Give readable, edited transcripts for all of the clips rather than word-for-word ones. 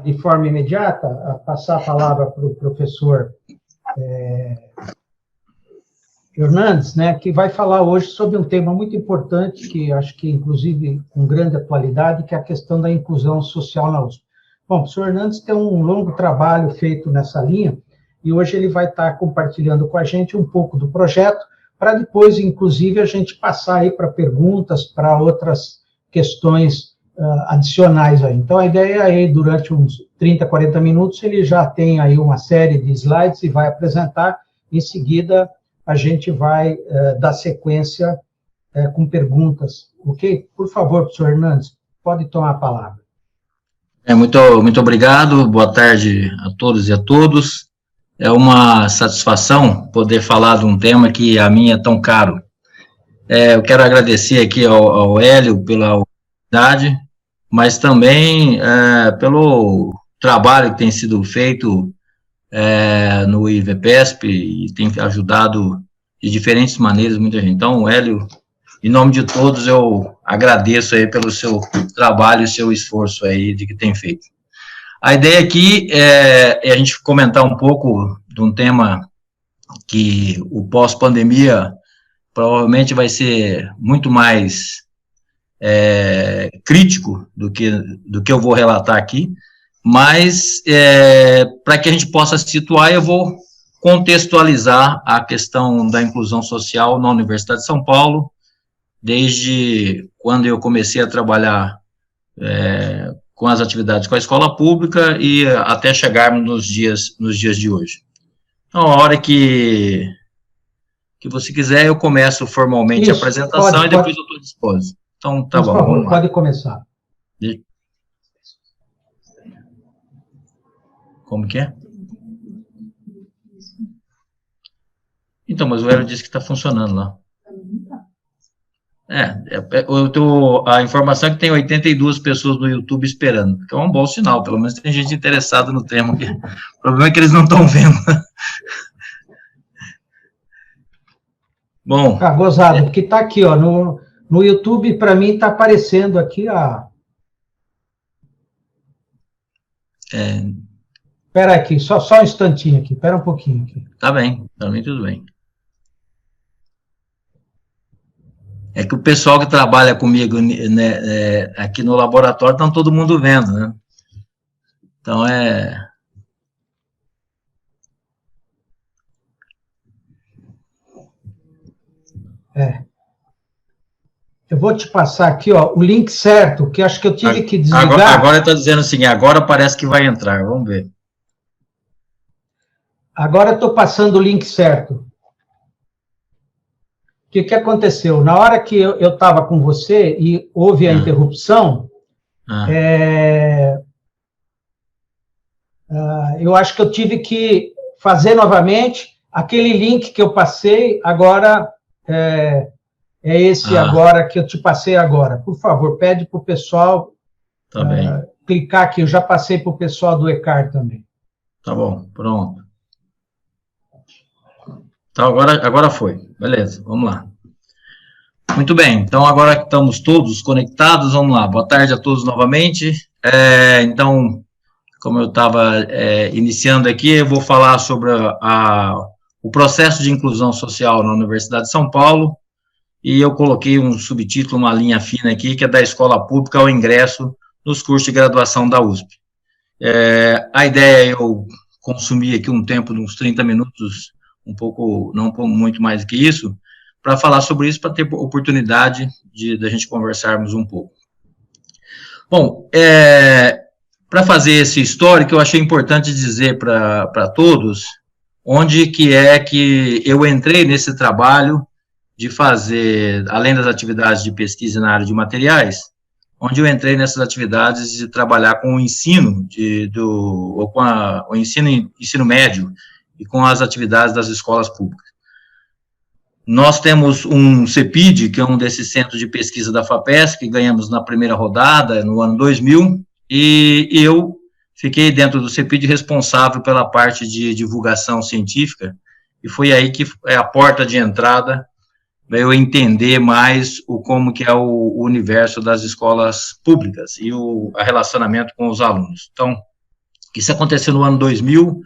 de forma imediata, passar a palavra para o professor Hernandes, né, que vai falar hoje sobre um tema muito importante, que acho que, inclusive, com grande atualidade, que é a questão da inclusão social na USP. Bom, o professor Hernandes tem um longo trabalho feito nessa linha, e hoje ele vai estar compartilhando com a gente um pouco do projeto, para depois, inclusive, a gente passar aí para perguntas, para outras questões adicionais aí. Então, a ideia é aí, durante uns 30, 40 minutos, ele já tem aí uma série de slides e vai apresentar, em seguida a gente vai dar sequência com perguntas, ok? Por favor, professor Hernandes, pode tomar a palavra. Muito obrigado, boa tarde a todos e a todos. É uma satisfação poder falar de um tema que a mim é tão caro. Eu quero agradecer aqui ao Hélio pela oportunidade, mas também pelo trabalho que tem sido feito no IVPESP e tem ajudado de diferentes maneiras muita gente. Então, Hélio, em nome de todos, eu agradeço aí pelo seu trabalho e seu esforço aí de que tem feito. A ideia aqui é a gente comentar um pouco de um tema que o pós-pandemia provavelmente vai ser muito mais crítico do que eu vou relatar aqui, mas para que a gente possa se situar, eu vou contextualizar a questão da inclusão social na Universidade de São Paulo, desde quando eu comecei a trabalhar com as atividades com a escola pública e até chegarmos nos dias de hoje. Então, a hora que você quiser, eu começo formalmente a apresentação e depois eu estou disposto. Então, tá bom. Por favor, pode começar. Como que é? Então, mas o Hélio disse que está funcionando lá. A informação é que tem 82 pessoas no YouTube esperando, que é um bom sinal, pelo menos tem gente interessada no tema. O problema é que eles não estão vendo. Bom. Gozado, porque está aqui, ó, no YouTube, para mim, está aparecendo aqui a... Espera aqui, só um instantinho aqui, espera um pouquinho aqui. Tá bem, para mim tudo bem. É que o pessoal que trabalha comigo, né, aqui no laboratório, estão todo mundo vendo, né? Então, Eu vou te passar aqui, ó, o link certo, que acho que eu tive que desligar. Agora está dizendo assim, agora parece que vai entrar, vamos ver. Agora eu estou passando o link certo. O que aconteceu? Na hora que eu estava com você e houve a interrupção, eu acho que eu tive que fazer novamente aquele link que eu passei, agora é esse agora que eu te passei agora. Por favor, pede para o pessoal clicar aqui. Eu já passei para o pessoal do ECAR também. Tá bom, pronto. Então, agora foi. Beleza, vamos lá. Muito bem, então agora que estamos todos conectados, vamos lá. Boa tarde a todos novamente. Então, como eu estava iniciando aqui, eu vou falar sobre o processo de inclusão social na Universidade de São Paulo, e eu coloquei um subtítulo, uma linha fina aqui, que é da escola pública ao ingresso nos cursos de graduação da USP. A ideia é eu consumir aqui um tempo de uns 30 minutos, não muito mais do que isso, para falar sobre isso, para ter oportunidade da gente conversarmos um pouco. Bom, para fazer esse histórico, eu achei importante dizer para todos onde que eu entrei nesse trabalho de fazer, além das atividades de pesquisa na área de materiais, onde eu entrei nessas atividades de trabalhar com o ensino, o ensino médio, e com as atividades das escolas públicas. Nós temos um CEPID, que é um desses centros de pesquisa da FAPESP, que ganhamos na primeira rodada, no ano 2000, e eu fiquei dentro do CEPID responsável pela parte de divulgação científica, e foi aí que é a porta de entrada para eu entender mais como que é o universo das escolas públicas e o relacionamento com os alunos. Então, Isso aconteceu no ano 2000.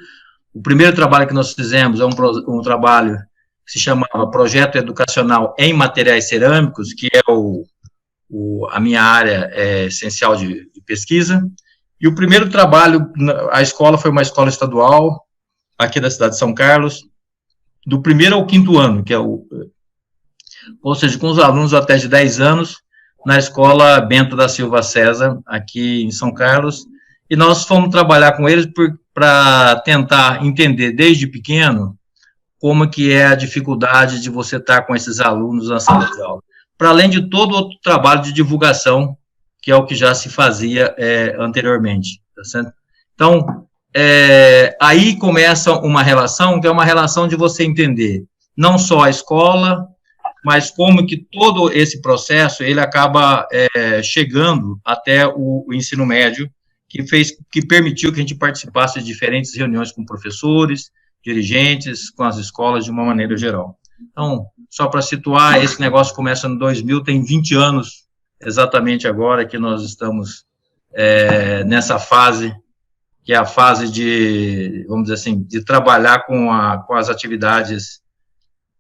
O primeiro trabalho que nós fizemos é um trabalho que se chamava Projeto Educacional em Materiais Cerâmicos, que é a minha área essencial de pesquisa. E o primeiro trabalho, a escola foi uma escola estadual, aqui da cidade de São Carlos, do primeiro ao quinto ano, ou seja, com os alunos até de 10 anos, na escola Bento da Silva César, aqui em São Carlos, e nós fomos trabalhar com eles para tentar entender desde pequeno como que é a dificuldade de você estar com esses alunos na sala de aula, para além de todo outro trabalho de divulgação, que é o que já se fazia anteriormente, tá certo? Então, aí começa uma relação, que é uma relação de você entender não só a escola, mas como que todo esse processo, ele acaba chegando até o ensino médio, que permitiu que a gente participasse de diferentes reuniões com professores, dirigentes, com as escolas de uma maneira geral. Então, só para situar, esse negócio começa no 2000, tem 20 anos, exatamente agora que nós estamos nessa fase, que é a fase de, vamos dizer assim, de trabalhar com as atividades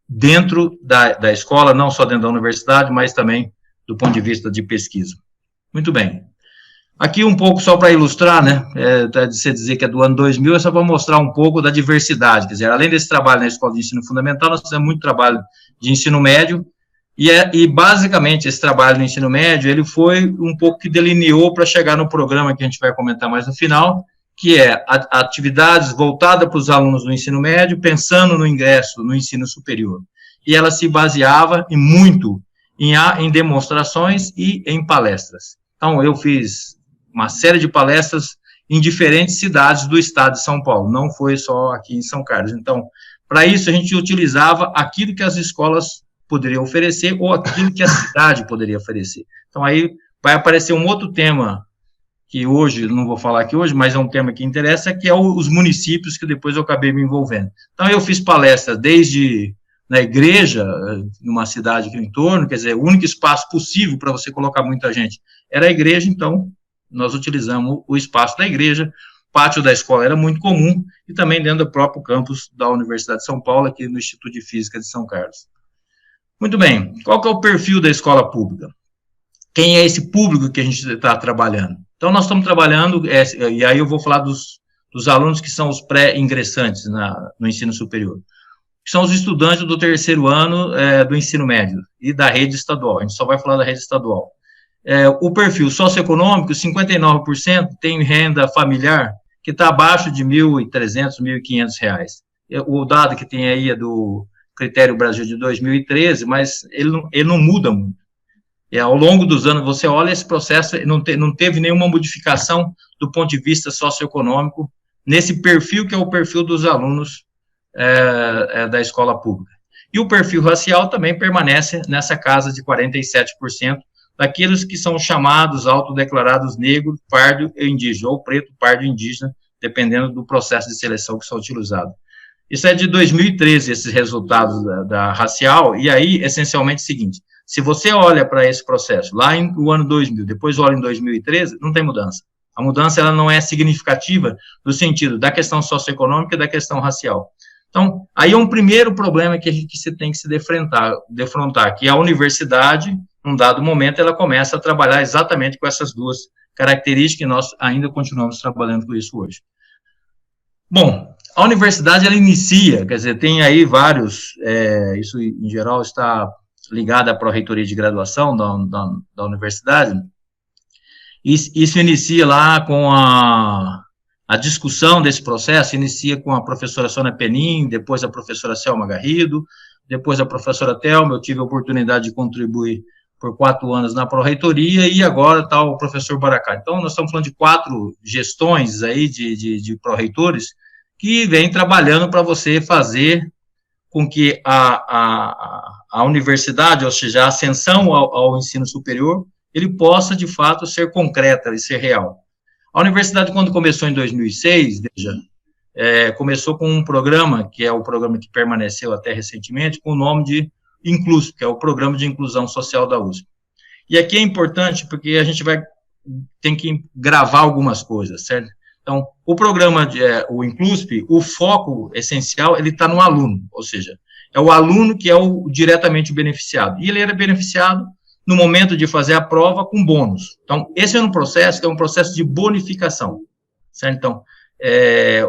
dentro da escola, não só dentro da universidade, mas também do ponto de vista de pesquisa. Muito bem. Aqui um pouco só para ilustrar, né, de você dizer que é do ano 2000, é só para mostrar um pouco da diversidade, quer dizer, além desse trabalho na escola de ensino fundamental, nós fizemos muito trabalho de ensino médio, e basicamente esse trabalho no ensino médio, ele foi um pouco que delineou para chegar no programa que a gente vai comentar mais no final, que é atividades voltadas para os alunos do ensino médio, pensando no ingresso no ensino superior. E ela se baseava muito em demonstrações e em palestras. Então, eu fiz uma série de palestras em diferentes cidades do estado de São Paulo, não foi só aqui em São Carlos. Então, para isso, a gente utilizava aquilo que as escolas poderiam oferecer ou aquilo que a cidade poderia oferecer. Então, aí vai aparecer um outro tema, que hoje, não vou falar aqui hoje, mas é um tema que interessa, que é os municípios, que depois eu acabei me envolvendo. Então, eu fiz palestras desde na igreja, numa cidade aqui no entorno, quer dizer, o único espaço possível para você colocar muita gente era a igreja, então, nós utilizamos o espaço da igreja, o pátio da escola era muito comum, e também dentro do próprio campus da Universidade de São Paulo, aqui no Instituto de Física de São Carlos. Muito bem, qual que é o perfil da escola pública? Quem é esse público que a gente está trabalhando? Então, nós estamos trabalhando, e aí eu vou falar dos alunos que são os pré-ingressantes no ensino superior, que são os estudantes do terceiro ano do ensino médio e da rede estadual, a gente só vai falar da rede estadual. O perfil socioeconômico, 59% tem renda familiar que está abaixo de R$ 1.300, R$ 1.500. O dado que tem aí é do Critério Brasil de 2013, mas ele não muda muito. Ao longo dos anos, você olha esse processo, não teve nenhuma modificação do ponto de vista socioeconômico nesse perfil que é o perfil dos alunos da escola pública. E o perfil racial também permanece nessa casa de 47% daqueles que são chamados, autodeclarados negro, pardo e indígena, ou preto, pardo e indígena, dependendo do processo de seleção que são utilizados. Isso é de 2013, esses resultados da racial, e aí, essencialmente, é o seguinte, se você olha para esse processo, lá no ano 2000, depois olha em 2013, não tem mudança. A mudança, ela não é significativa no sentido da questão socioeconômica e da questão racial. Então, aí é um primeiro problema que você tem que se defrontar, que a universidade, num dado momento, ela começa a trabalhar exatamente com essas duas características, e nós ainda continuamos trabalhando com isso hoje. Bom, a universidade, ela inicia, quer dizer, tem aí vários, isso em geral está ligado à pró-reitoria de graduação da universidade, isso inicia lá com a discussão desse processo, inicia com a professora Sônia Penin, depois a professora Selma Garrido, depois a professora Thelma, eu tive a oportunidade de contribuir por 4 anos na pró-reitoria, e agora está o professor Baracá. Então, nós estamos falando de 4 gestões aí de pró-reitores que vêm trabalhando para você fazer com que a universidade, ou seja, a ascensão ao ensino superior, ele possa, de fato, ser concreta e ser real. A universidade, quando começou em 2006, veja, começou com um programa, que é o programa que permaneceu até recentemente, com o nome de Incluso, que é o Programa de Inclusão Social da USP. E aqui é importante, porque a gente tem que gravar algumas coisas, certo? Então, o programa, o Inclusp, o foco essencial, ele está no aluno, ou seja, é o aluno que é diretamente o beneficiado. E ele era beneficiado no momento de fazer a prova com bônus. Então, esse é um processo que é um processo de bonificação, certo? Então,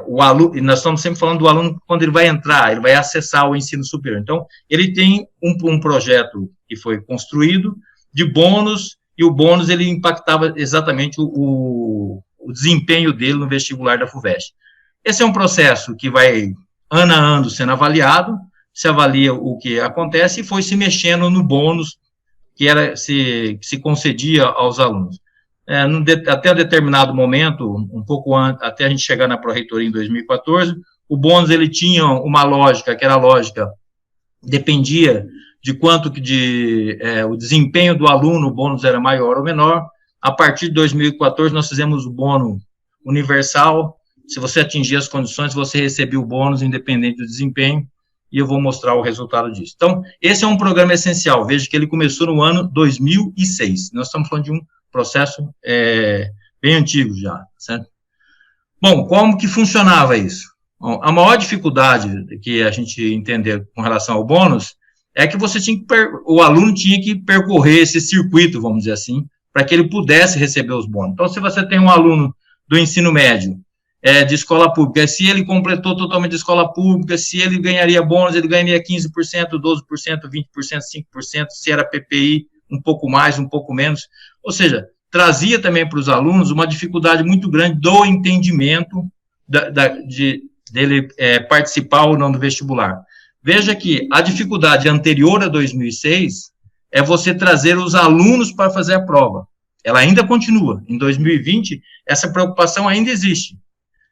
o aluno, nós estamos sempre falando do aluno quando ele vai entrar, ele vai acessar o ensino superior. Então, ele tem um projeto que foi construído de bônus, e o bônus ele impactava exatamente o desempenho dele no vestibular da FUVEST. Esse é um processo que vai, ano a ano, sendo avaliado, se avalia o que acontece, e foi se mexendo no bônus que se concedia aos alunos. Até um determinado momento, um pouco antes, até a gente chegar na pró-reitoria em 2014, o bônus ele tinha uma lógica, que era a lógica, dependia de quanto o desempenho do aluno, o bônus era maior ou menor. A partir de 2014, nós fizemos o bônus universal. Se você atingir as condições, você recebia o bônus independente do desempenho, e eu vou mostrar o resultado disso. Então, esse é um programa essencial. Veja que ele começou no ano 2006. Nós estamos falando de um processo bem antigo já, certo? Bom, como que funcionava isso? Bom, a maior dificuldade que a gente entender com relação ao bônus é que o aluno tinha que percorrer esse circuito, vamos dizer assim, para que ele pudesse receber os bônus. Então, se você tem um aluno do ensino médio, de escola pública, se ele completou totalmente a escola pública, se ele ganharia bônus, ele ganharia 15%, 12%, 20%, 5%, se era PPI, um pouco mais, um pouco menos. Ou seja, trazia também para os alunos uma dificuldade muito grande do entendimento dele participar ou não do vestibular. Veja que a dificuldade anterior a 2006 é você trazer os alunos para fazer a prova. Ela ainda continua. Em 2020, essa preocupação ainda existe.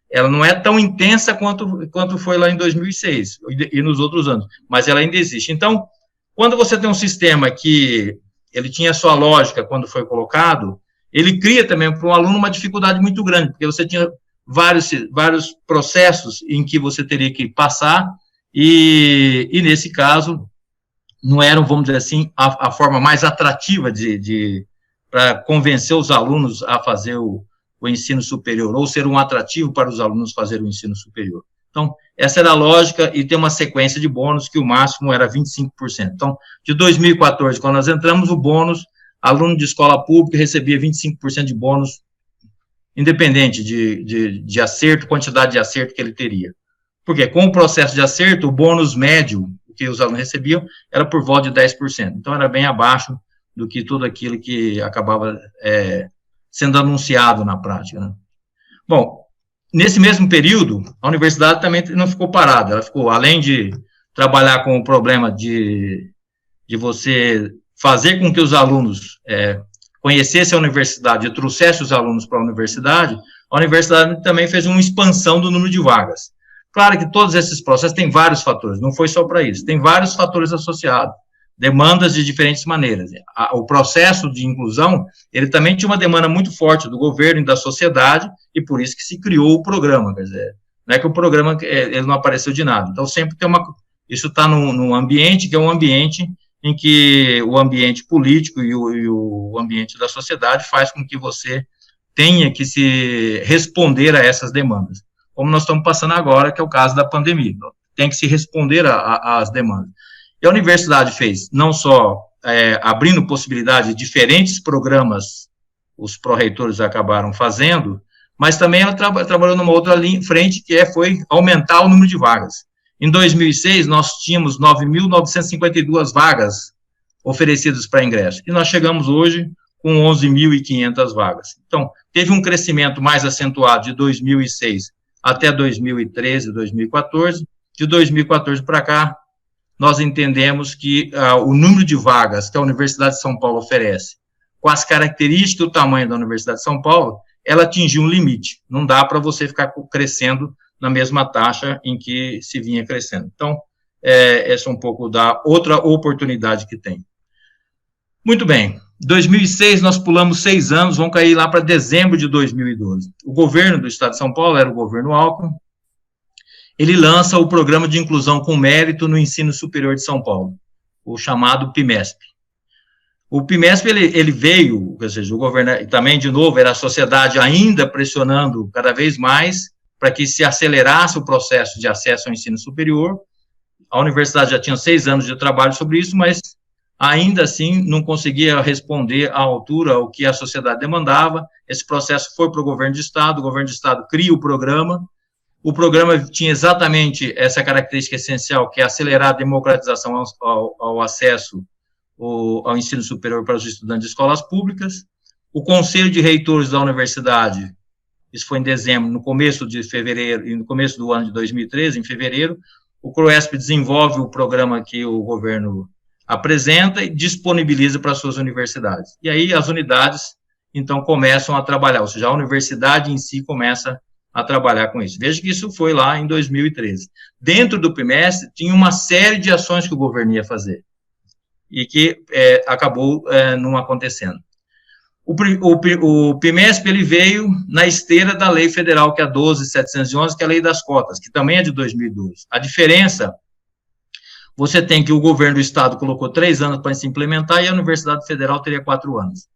Ela não é tão intensa quanto foi lá em 2006 e nos outros anos, mas ela ainda existe. Então, quando você tem um sistema que ele tinha sua lógica quando foi colocado, ele cria também para o aluno uma dificuldade muito grande, porque você tinha vários processos em que você teria que passar, e nesse caso, não era, vamos dizer assim, a forma mais atrativa para convencer os alunos a fazer o ensino superior, ou ser um atrativo para os alunos fazer o ensino superior. Então, essa era a lógica, e tem uma sequência de bônus que o máximo era 25%. Então, de 2014, quando nós entramos, o bônus, aluno de escola pública recebia 25% de bônus, independente de acerto, quantidade de acerto que ele teria. Porque com o processo de acerto, o bônus médio que os alunos recebiam era por volta de 10%. Então, era bem abaixo do que tudo aquilo que acabava sendo anunciado na prática, né? Bom, nesse mesmo período, a universidade também não ficou parada, ela ficou, além de trabalhar com o problema de você fazer com que os alunos conhecessem a universidade e trouxessem os alunos para a universidade também fez uma expansão do número de vagas. Claro que todos esses processos têm vários fatores, não foi só para isso, tem vários fatores associados, demandas de diferentes maneiras. O processo de inclusão, ele também tinha uma demanda muito forte do governo e da sociedade, e por isso que se criou o programa, quer dizer, não é que o programa ele não apareceu de nada. Então, sempre tem isso está num ambiente que é um ambiente em que o ambiente político e o ambiente da sociedade faz com que você tenha que se responder a essas demandas, como nós estamos passando agora, que é o caso da pandemia. Tem que se responder às demandas. E a universidade fez, não só abrindo possibilidade de diferentes programas, os pró-reitores acabaram fazendo, mas também ela trabalhou numa outra frente, que foi aumentar o número de vagas. Em 2006, nós tínhamos 9.952 vagas oferecidas para ingresso, e nós chegamos hoje com 11.500 vagas. Então, teve um crescimento mais acentuado de 2006 até 2013, 2014, de 2014 para cá, nós entendemos que o número de vagas que a Universidade de São Paulo oferece, com as características e o tamanho da Universidade de São Paulo, ela atingiu um limite. Não dá para você ficar crescendo na mesma taxa em que se vinha crescendo. Então, essa é um pouco da outra oportunidade que tem. Muito bem. 2006, nós pulamos 6 anos, vamos cair lá para dezembro de 2012. O governo do Estado de São Paulo, era o governo Alckmin, ele lança o Programa de Inclusão com Mérito no Ensino Superior de São Paulo, o chamado PIMESP. O PIMESP, ele veio, ou seja, o governo, e também, de novo, era a sociedade ainda pressionando cada vez mais para que se acelerasse o processo de acesso ao ensino superior. A universidade já tinha 6 anos de trabalho sobre isso, mas ainda assim não conseguia responder à altura ao que a sociedade demandava. Esse processo foi para o governo de Estado cria o programa tinha exatamente essa característica essencial, que é acelerar a democratização ao acesso ao ensino superior para os estudantes de escolas públicas. O Conselho de Reitores da Universidade, isso foi em dezembro, no começo de fevereiro, e no começo do ano de 2013, em fevereiro, o CROESP desenvolve o programa que o governo apresenta e disponibiliza para as suas universidades. E aí as unidades, então, começam a trabalhar, ou seja, a universidade em si começa a trabalhar com isso. Veja que isso foi lá em 2013. Dentro do PIMESP, tinha uma série de ações que o governo ia fazer, e que acabou não acontecendo. O PIMESP, ele veio na esteira da lei federal, que é a 12.711, que é a lei das cotas, que também é de 2012. A diferença, você tem que o governo do estado colocou 3 anos para se implementar, e a Universidade Federal teria 4 anos.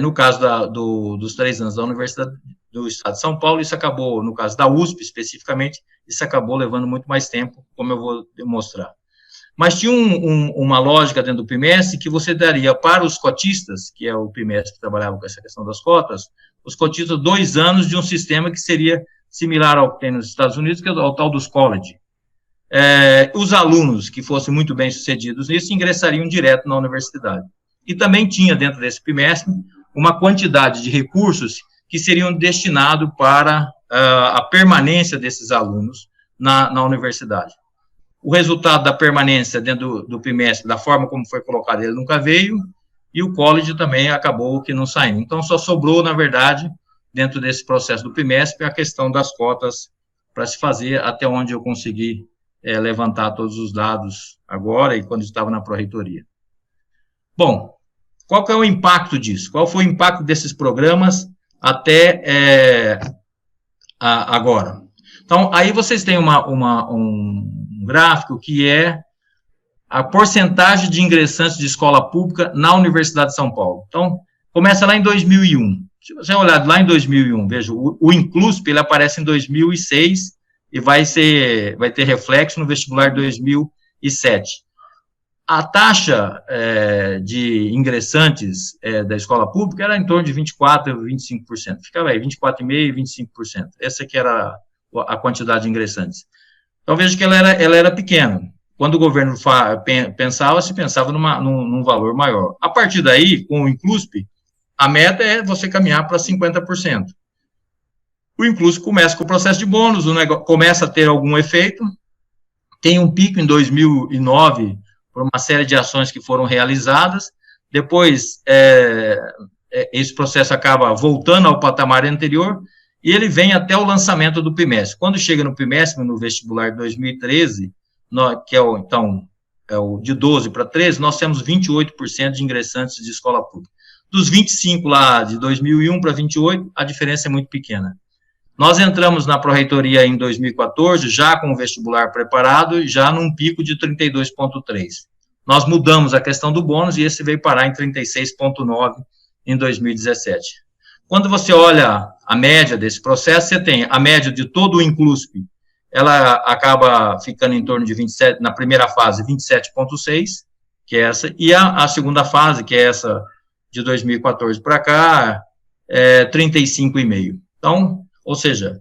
No caso dos 3 anos da Universidade do Estado de São Paulo, isso acabou, no caso da USP especificamente, isso acabou levando muito mais tempo, como eu vou demonstrar. Mas tinha uma lógica dentro do PIMESP que você daria para os cotistas, que é o PIMESP que trabalhava com essa questão das cotas, os cotistas 2 anos de um sistema que seria similar ao que tem nos Estados Unidos, que é o tal dos college. Os alunos que fossem muito bem sucedidos nisso ingressariam direto na universidade. E também tinha dentro desse PIMESP uma quantidade de recursos que seriam destinados para a permanência desses alunos na universidade. O resultado da permanência dentro do PIMESP, da forma como foi colocado, ele nunca veio, e o college também acabou que não saindo. Então, só sobrou, na verdade, dentro desse processo do PIMESP, a questão das cotas para se fazer, até onde eu consegui levantar todos os dados agora e quando estava na pró-reitoria. Bom, qual que é o impacto disso? Qual foi o impacto desses programas até agora? Então, aí vocês têm um gráfico que é a porcentagem de ingressantes de escola pública na Universidade de São Paulo. Então, começa lá em 2001. Se você olhar lá em 2001, veja, o Inclusp, ele aparece em 2006 e vai ter reflexo no vestibular de 2007. A taxa de ingressantes da escola pública era em torno de 24% a 25%. Ficava aí, 24,5% e 25%. Essa que era a quantidade de ingressantes. Então, veja que ela era pequena. Quando o governo se pensava num valor maior. A partir daí, com o Inclusp, a meta é você caminhar para 50%. O Inclusp começa com o processo de bônus, o negócio começa a ter algum efeito, tem um pico em 2009, por uma série de ações que foram realizadas, depois esse processo acaba voltando ao patamar anterior, e ele vem até o lançamento do PIMESP. Quando chega no PIMESP, no vestibular de 2013, que é o de 12 para 13, nós temos 28% de ingressantes de escola pública. Dos 25 lá de 2001 para 28, a diferença é muito pequena. Nós entramos na pró-reitoria em 2014, já com o vestibular preparado, já num pico de 32,3. Nós mudamos a questão do bônus e esse veio parar em 36,9 em 2017. Quando você olha a média desse processo, você tem a média de todo o Inclusp, ela acaba ficando em torno de 27, na primeira fase, 27,6, que é essa, e a segunda fase, que é essa de 2014 para cá, 35,5. Então, ou seja,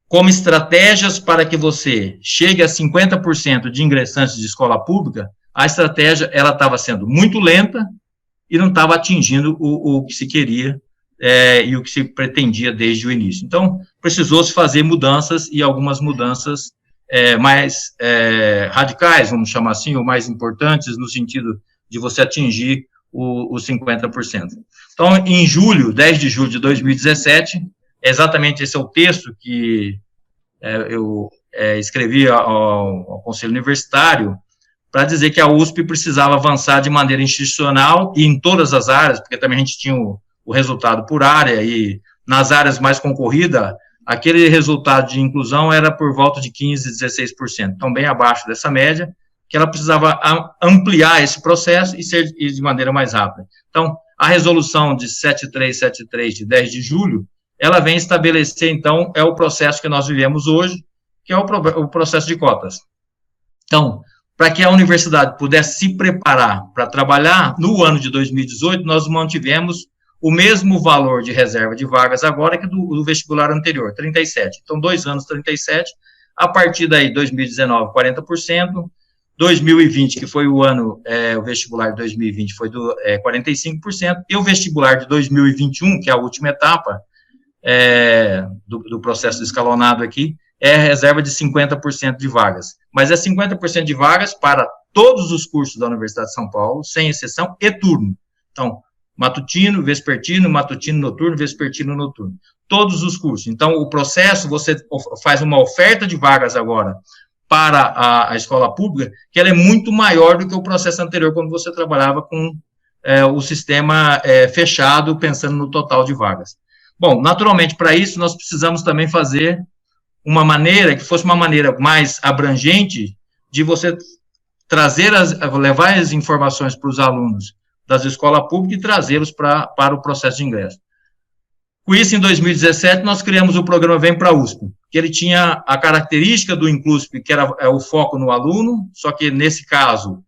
como estratégias para que você chegue a 50% de ingressantes de escola pública, a estratégia, ela estava sendo muito lenta e não estava atingindo o que se queria e o que se pretendia desde o início. Então, precisou-se fazer mudanças, e algumas mudanças mais radicais, vamos chamar assim, ou mais importantes, no sentido de você atingir os 50%. Então, em 10 de julho de 2017, exatamente esse é o texto que eu escrevi ao Conselho Universitário, para dizer que a USP precisava avançar de maneira institucional e em todas as áreas, porque também a gente tinha o resultado por área, e nas áreas mais concorridas, aquele resultado de inclusão era por volta de 15%, 16%, então bem abaixo dessa média, que ela precisava ampliar esse processo e ser de maneira mais rápida. Então, a resolução de 7373, de 10 de julho, ela vem estabelecer, então, o processo que nós vivemos hoje, que é o processo de cotas. Então, para que a universidade pudesse se preparar para trabalhar, no ano de 2018, nós mantivemos o mesmo valor de reserva de vagas agora que do vestibular anterior, 37. Então, 2 anos, 37. A partir daí, 2019, 40%. 2020, que foi o ano, o vestibular de 2020 foi 45%. E o vestibular de 2021, que é a última etapa do processo escalonado aqui, é a reserva de 50% de vagas. Mas é 50% de vagas para todos os cursos da Universidade de São Paulo, sem exceção, e turno. Então, matutino, vespertino, noturno, vespertino, noturno. Todos os cursos. Então, o processo, você faz uma oferta de vagas agora para a escola pública, que ela é muito maior do que o processo anterior, quando você trabalhava com o sistema fechado, pensando no total de vagas. Bom, naturalmente, para isso, nós precisamos também fazer uma maneira, que fosse uma maneira mais abrangente, de você levar as informações para os alunos das escolas públicas e trazê-los para o processo de ingresso. Com isso, em 2017, nós criamos o programa Vem para a USP, que ele tinha a característica do Inclusp, que era o foco no aluno, só que, nesse caso,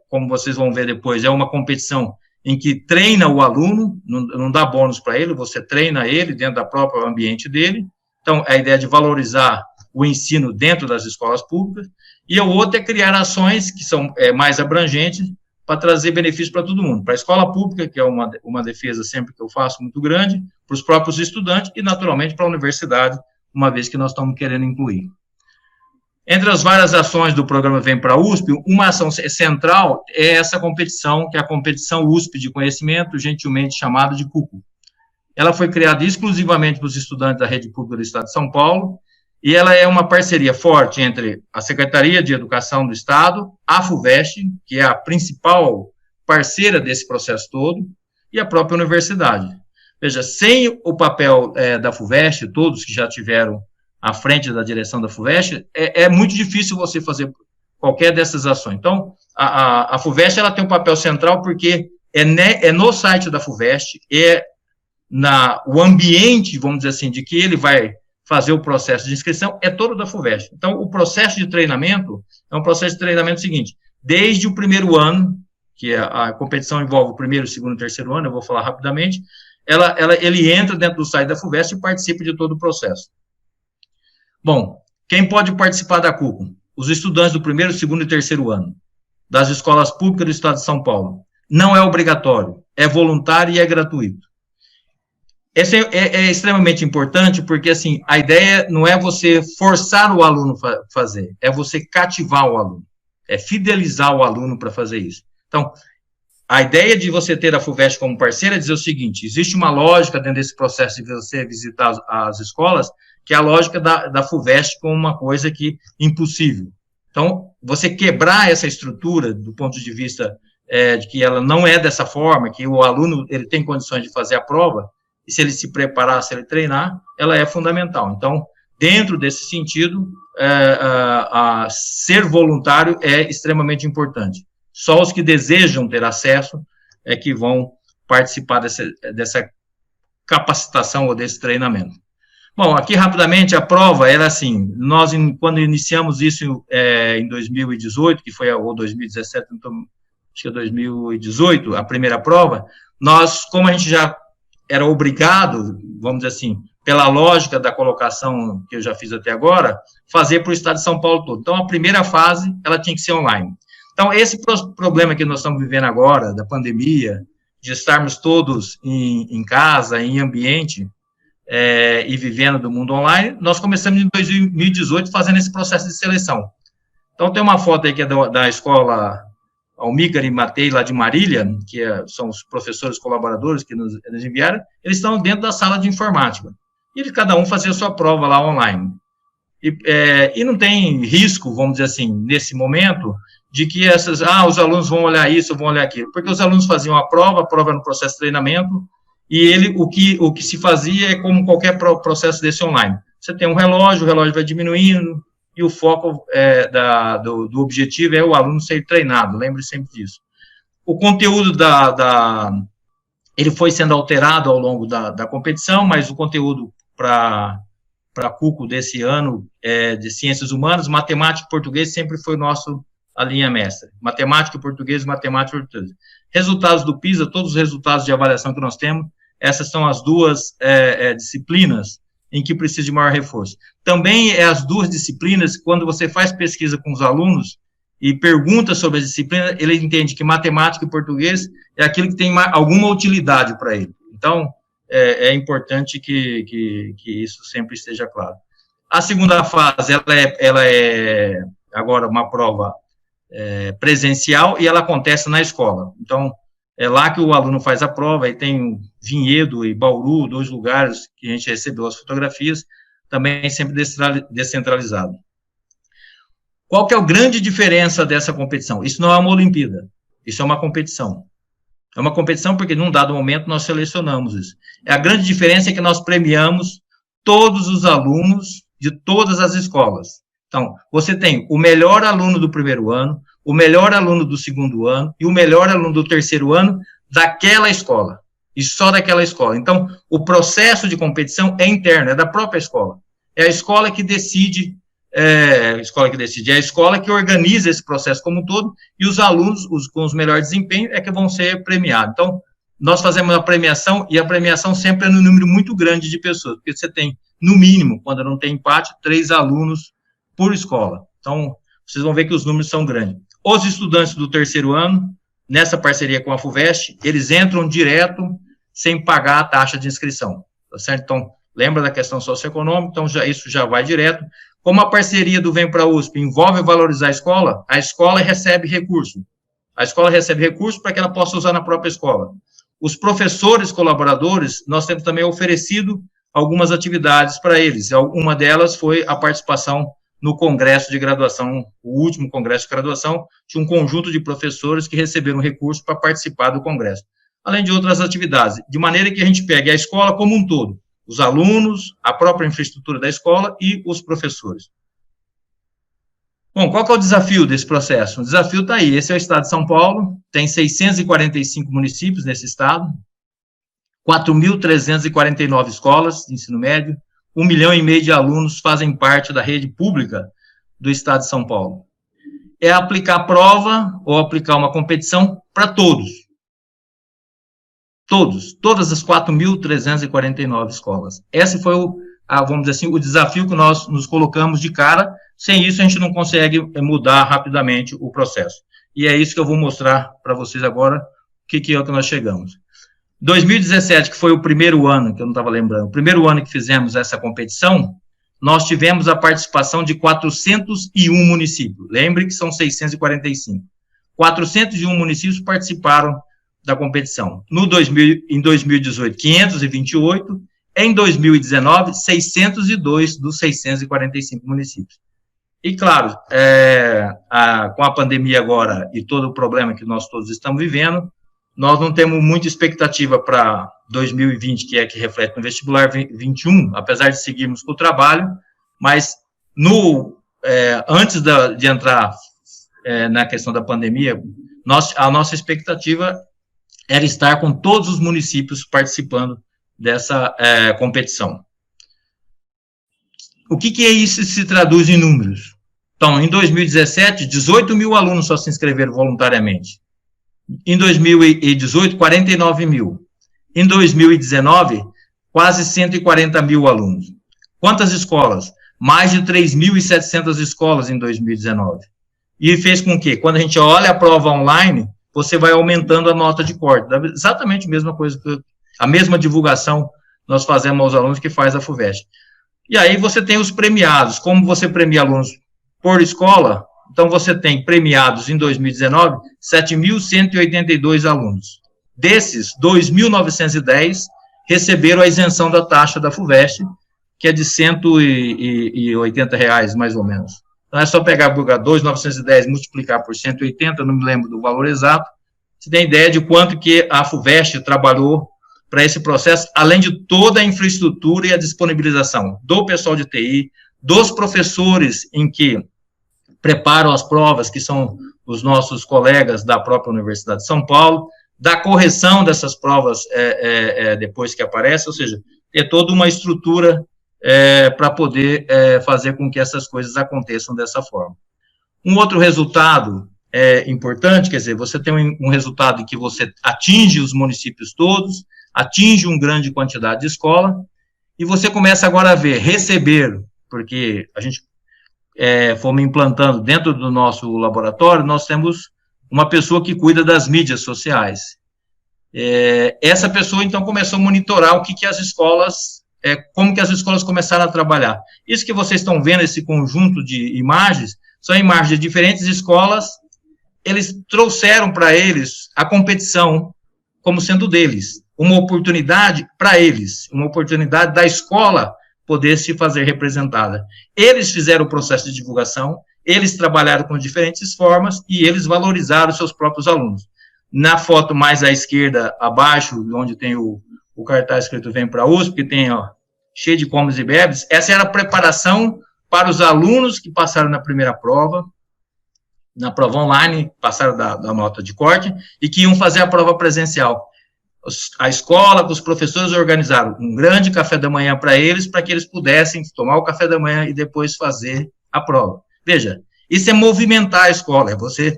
como vocês vão ver depois, é uma competição em que treina o aluno, não dá bônus para ele, você treina ele dentro do próprio ambiente dele. Então, a ideia de valorizar o ensino dentro das escolas públicas, e o outro é criar ações que são mais abrangentes para trazer benefícios para todo mundo, para a escola pública, que é uma defesa sempre que eu faço muito grande, para os próprios estudantes e, naturalmente, para a universidade, uma vez que nós estamos querendo incluir. Entre as várias ações do programa Vem para a USP, uma ação central é essa competição, que é a competição USP de conhecimento, gentilmente chamada de CUCO. Ela foi criada exclusivamente para os estudantes da rede pública do Estado de São Paulo, e ela é uma parceria forte entre a Secretaria de Educação do Estado, a FUVEST, que é a principal parceira desse processo todo, e a própria universidade. Veja, sem o papel da FUVEST, todos que já tiveram à frente da direção da FUVEST, é muito difícil você fazer qualquer dessas ações. Então, a FUVEST ela tem um papel central porque no site da FUVEST, o ambiente, vamos dizer assim, de que ele vai fazer o processo de inscrição, é todo da FUVEST. Então, o processo de treinamento é um processo de treinamento seguinte, desde o primeiro ano, que a competição envolve o primeiro, segundo e terceiro ano, eu vou falar rapidamente, ele entra dentro do site da FUVEST e participa de todo o processo. Bom, quem pode participar da CUCO? Os estudantes do primeiro, segundo e terceiro ano, das escolas públicas do Estado de São Paulo. Não é obrigatório, é voluntário e é gratuito. Esse é extremamente importante, porque, assim, a ideia não é você forçar o aluno a fazer, é você cativar o aluno, é fidelizar o aluno para fazer isso. Então, a ideia de você ter a FUVEST como parceira é dizer o seguinte, existe uma lógica dentro desse processo de você visitar as escolas, que é a lógica da FUVEST como uma coisa impossível. Então, você quebrar essa estrutura do ponto de vista de que ela não é dessa forma, que o aluno ele tem condições de fazer a prova, e se ele se preparar, se ele treinar, ela é fundamental. Então, dentro desse sentido, ser voluntário é extremamente importante. Só os que desejam ter acesso é que vão participar dessa capacitação ou desse treinamento. Bom, aqui rapidamente, a prova era assim, nós quando iniciamos isso em 2018, que foi, ou 2017, então, acho que é 2018, a primeira prova, nós, como a gente já era obrigado, vamos dizer assim, pela lógica da colocação que eu já fiz até agora, fazer para o Estado de São Paulo todo. Então, a primeira fase, ela tinha que ser online. Então, esse problema que nós estamos vivendo agora, da pandemia, de estarmos todos em casa, em ambiente, e vivendo do mundo online, nós começamos em 2018 fazendo esse processo de seleção. Então, tem uma foto aí que é da escola Almícar e Matei, lá de Marília, que são os professores colaboradores que nos enviaram, eles estão dentro da sala de informática. E cada um fazia a sua prova lá online. E não tem risco, vamos dizer assim, nesse momento, de que os alunos vão olhar isso, vão olhar aquilo. Porque os alunos faziam a prova era no processo de treinamento, e o que se fazia é como qualquer processo desse online. Você tem um relógio, o relógio vai diminuindo, e o foco do objetivo é o aluno ser treinado, lembre sempre disso. O conteúdo ele foi sendo alterado ao longo da competição, mas o conteúdo para CUCO desse ano de Ciências Humanas, matemática e português sempre foi a linha mestra. Matemática e português, matemática e português. Resultados do PISA, todos os resultados de avaliação que nós temos, essas são as duas disciplinas em que precisa de maior reforço. Também as duas disciplinas, quando você faz pesquisa com os alunos e pergunta sobre a disciplina, ele entende que matemática e português é aquilo que tem alguma utilidade para ele. Então, é importante que isso sempre esteja claro. A segunda fase, ela é agora uma prova presencial e ela acontece na escola. Então, é lá que o aluno faz a prova, e tem Vinhedo e Bauru, 2 lugares que a gente recebeu as fotografias, também sempre descentralizado. Qual que é a grande diferença dessa competição? Isso não é uma Olimpíada, isso é uma competição. É uma competição porque, num dado momento, nós selecionamos isso. A grande diferença é que nós premiamos todos os alunos de todas as escolas. Então, você tem o melhor aluno do primeiro ano, o melhor aluno do segundo ano e o melhor aluno do terceiro ano daquela escola, e só daquela escola. Então, o processo de competição é interno, é da própria escola. É a escola que decide, é a escola que organiza esse processo como um todo, e os alunos, com os melhores desempenhos, é que vão ser premiados. Então, nós fazemos a premiação, e a premiação sempre é no número muito grande de pessoas, porque você tem, no mínimo, quando não tem empate, 3 alunos por escola. Então, vocês vão ver que os números são grandes. Os estudantes do terceiro ano, nessa parceria com a FUVEST, eles entram direto, sem pagar a taxa de inscrição, tá certo? Então, lembra da questão socioeconômica, então isso já vai direto. Como a parceria do Vem para a USP envolve valorizar a escola recebe recurso. A escola recebe recurso para que ela possa usar na própria escola. Os professores colaboradores, nós temos também oferecido algumas atividades para eles. Uma delas foi a participação no congresso de graduação, o último congresso de graduação, tinha um conjunto de professores que receberam recurso para participar do congresso, além de outras atividades, de maneira que a gente pegue a escola como um todo, os alunos, a própria infraestrutura da escola e os professores. Bom, qual que é o desafio desse processo? O desafio está aí, esse é o estado de São Paulo, tem 645 municípios nesse estado, 4.349 escolas de ensino médio, 1,5 milhão de alunos fazem parte da rede pública do estado de São Paulo. É aplicar prova ou aplicar uma competição para todos. Todas as 4.349 escolas. Esse foi vamos dizer assim, o desafio que nós nos colocamos de cara. Sem isso, a gente não consegue mudar rapidamente o processo. E é isso que eu vou mostrar para vocês agora, o que é o que nós chegamos. 2017, que foi o primeiro ano, que eu não estava lembrando, o primeiro ano que fizemos essa competição, nós tivemos a participação de 401 municípios. Lembre que são 645. 401 municípios participaram da competição. Em 2018, 528. Em 2019, 602 dos 645 municípios. E, claro, com a pandemia agora e todo o problema que nós todos estamos vivendo, nós não temos muita expectativa para 2020, que é que reflete no vestibular 21, apesar de seguirmos com o trabalho, mas antes de entrar na questão da pandemia, a nossa expectativa era estar com todos os municípios participando dessa competição. O que é isso se traduz em números? Então, em 2017, 18 mil alunos só se inscreveram voluntariamente. Em 2018, 49 mil. Em 2019, quase 140 mil alunos. Quantas escolas? Mais de 3.700 escolas em 2019. E fez com que, quando a gente olha a prova online, você vai aumentando a nota de corte. Exatamente a mesma coisa, a mesma divulgação nós fazemos aos alunos que faz a FUVEST. E aí você tem os premiados. Como você premia alunos por escola, então você tem premiados em 2019, 7.182 alunos. Desses, 2.910 receberam a isenção da taxa da FUVEST, que é de R$180, mais ou menos. Então é só pegar 2.910, multiplicar por 180, não me lembro do valor exato, você tem ideia de quanto que a FUVEST trabalhou para esse processo, além de toda a infraestrutura e a disponibilização do pessoal de TI, dos professores em que preparam as provas, que são os nossos colegas da própria Universidade de São Paulo, da correção dessas provas depois que aparece, ou seja, ter toda uma estrutura para poder fazer com que essas coisas aconteçam dessa forma. Um outro resultado importante, quer dizer, você tem um resultado em que você atinge os municípios todos, atinge uma grande quantidade de escola, e você começa agora a receber, porque a gente fomos implantando dentro do nosso laboratório, nós temos uma pessoa que cuida das mídias sociais. Essa pessoa, então, começou a monitorar o que as escolas, como que as escolas começaram a trabalhar. Isso que vocês estão vendo, esse conjunto de imagens, são imagens de diferentes escolas, eles trouxeram para eles a competição como sendo deles, uma oportunidade para eles, uma oportunidade da escola poder se fazer representada. Eles fizeram o processo de divulgação, eles trabalharam com diferentes formas e eles valorizaram seus próprios alunos. Na foto mais à esquerda, abaixo, onde tem o cartaz escrito Vem para a USP, que tem cheio de comes e bebes, essa era a preparação para os alunos que passaram na primeira prova, na prova online, passaram da nota de corte, e que iam fazer a prova presencial. A escola, os professores organizaram um grande café da manhã para eles, para que eles pudessem tomar o café da manhã e depois fazer a prova. Veja, isso é movimentar a escola, é você,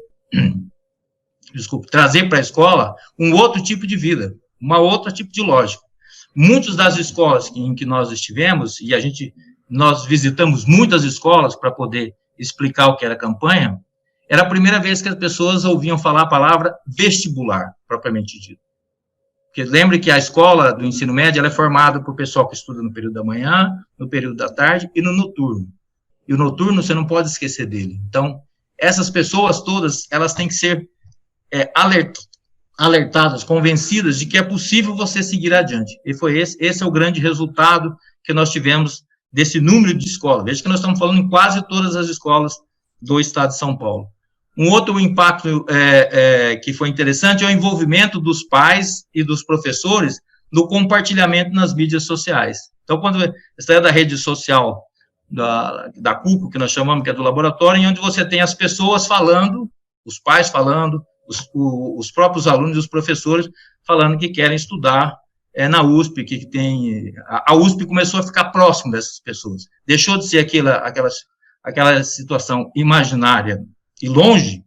trazer para a escola um outro tipo de vida, uma outra tipo de lógica. Muitas das escolas em que nós estivemos, e nós visitamos muitas escolas para poder explicar o que era a campanha, era a primeira vez que as pessoas ouviam falar a palavra vestibular, propriamente dito. Porque lembre que a escola do ensino médio ela é formada por pessoal que estuda no período da manhã, no período da tarde e no noturno. E o noturno você não pode esquecer dele. Então, essas pessoas todas, elas têm que ser alertadas, convencidas de que é possível você seguir adiante. E foi esse é o grande resultado que nós tivemos desse número de escolas. Veja que nós estamos falando em quase todas as escolas do estado de São Paulo. Um outro impacto que foi interessante é o envolvimento dos pais e dos professores no compartilhamento nas mídias sociais. Então, quando você é da rede social da CUCO, que nós chamamos, que é do laboratório, onde você tem as pessoas falando, os pais falando, os próprios alunos e os professores falando que querem estudar na USP, que tem... A USP começou a ficar próximo dessas pessoas. Deixou de ser aquela situação imaginária e longe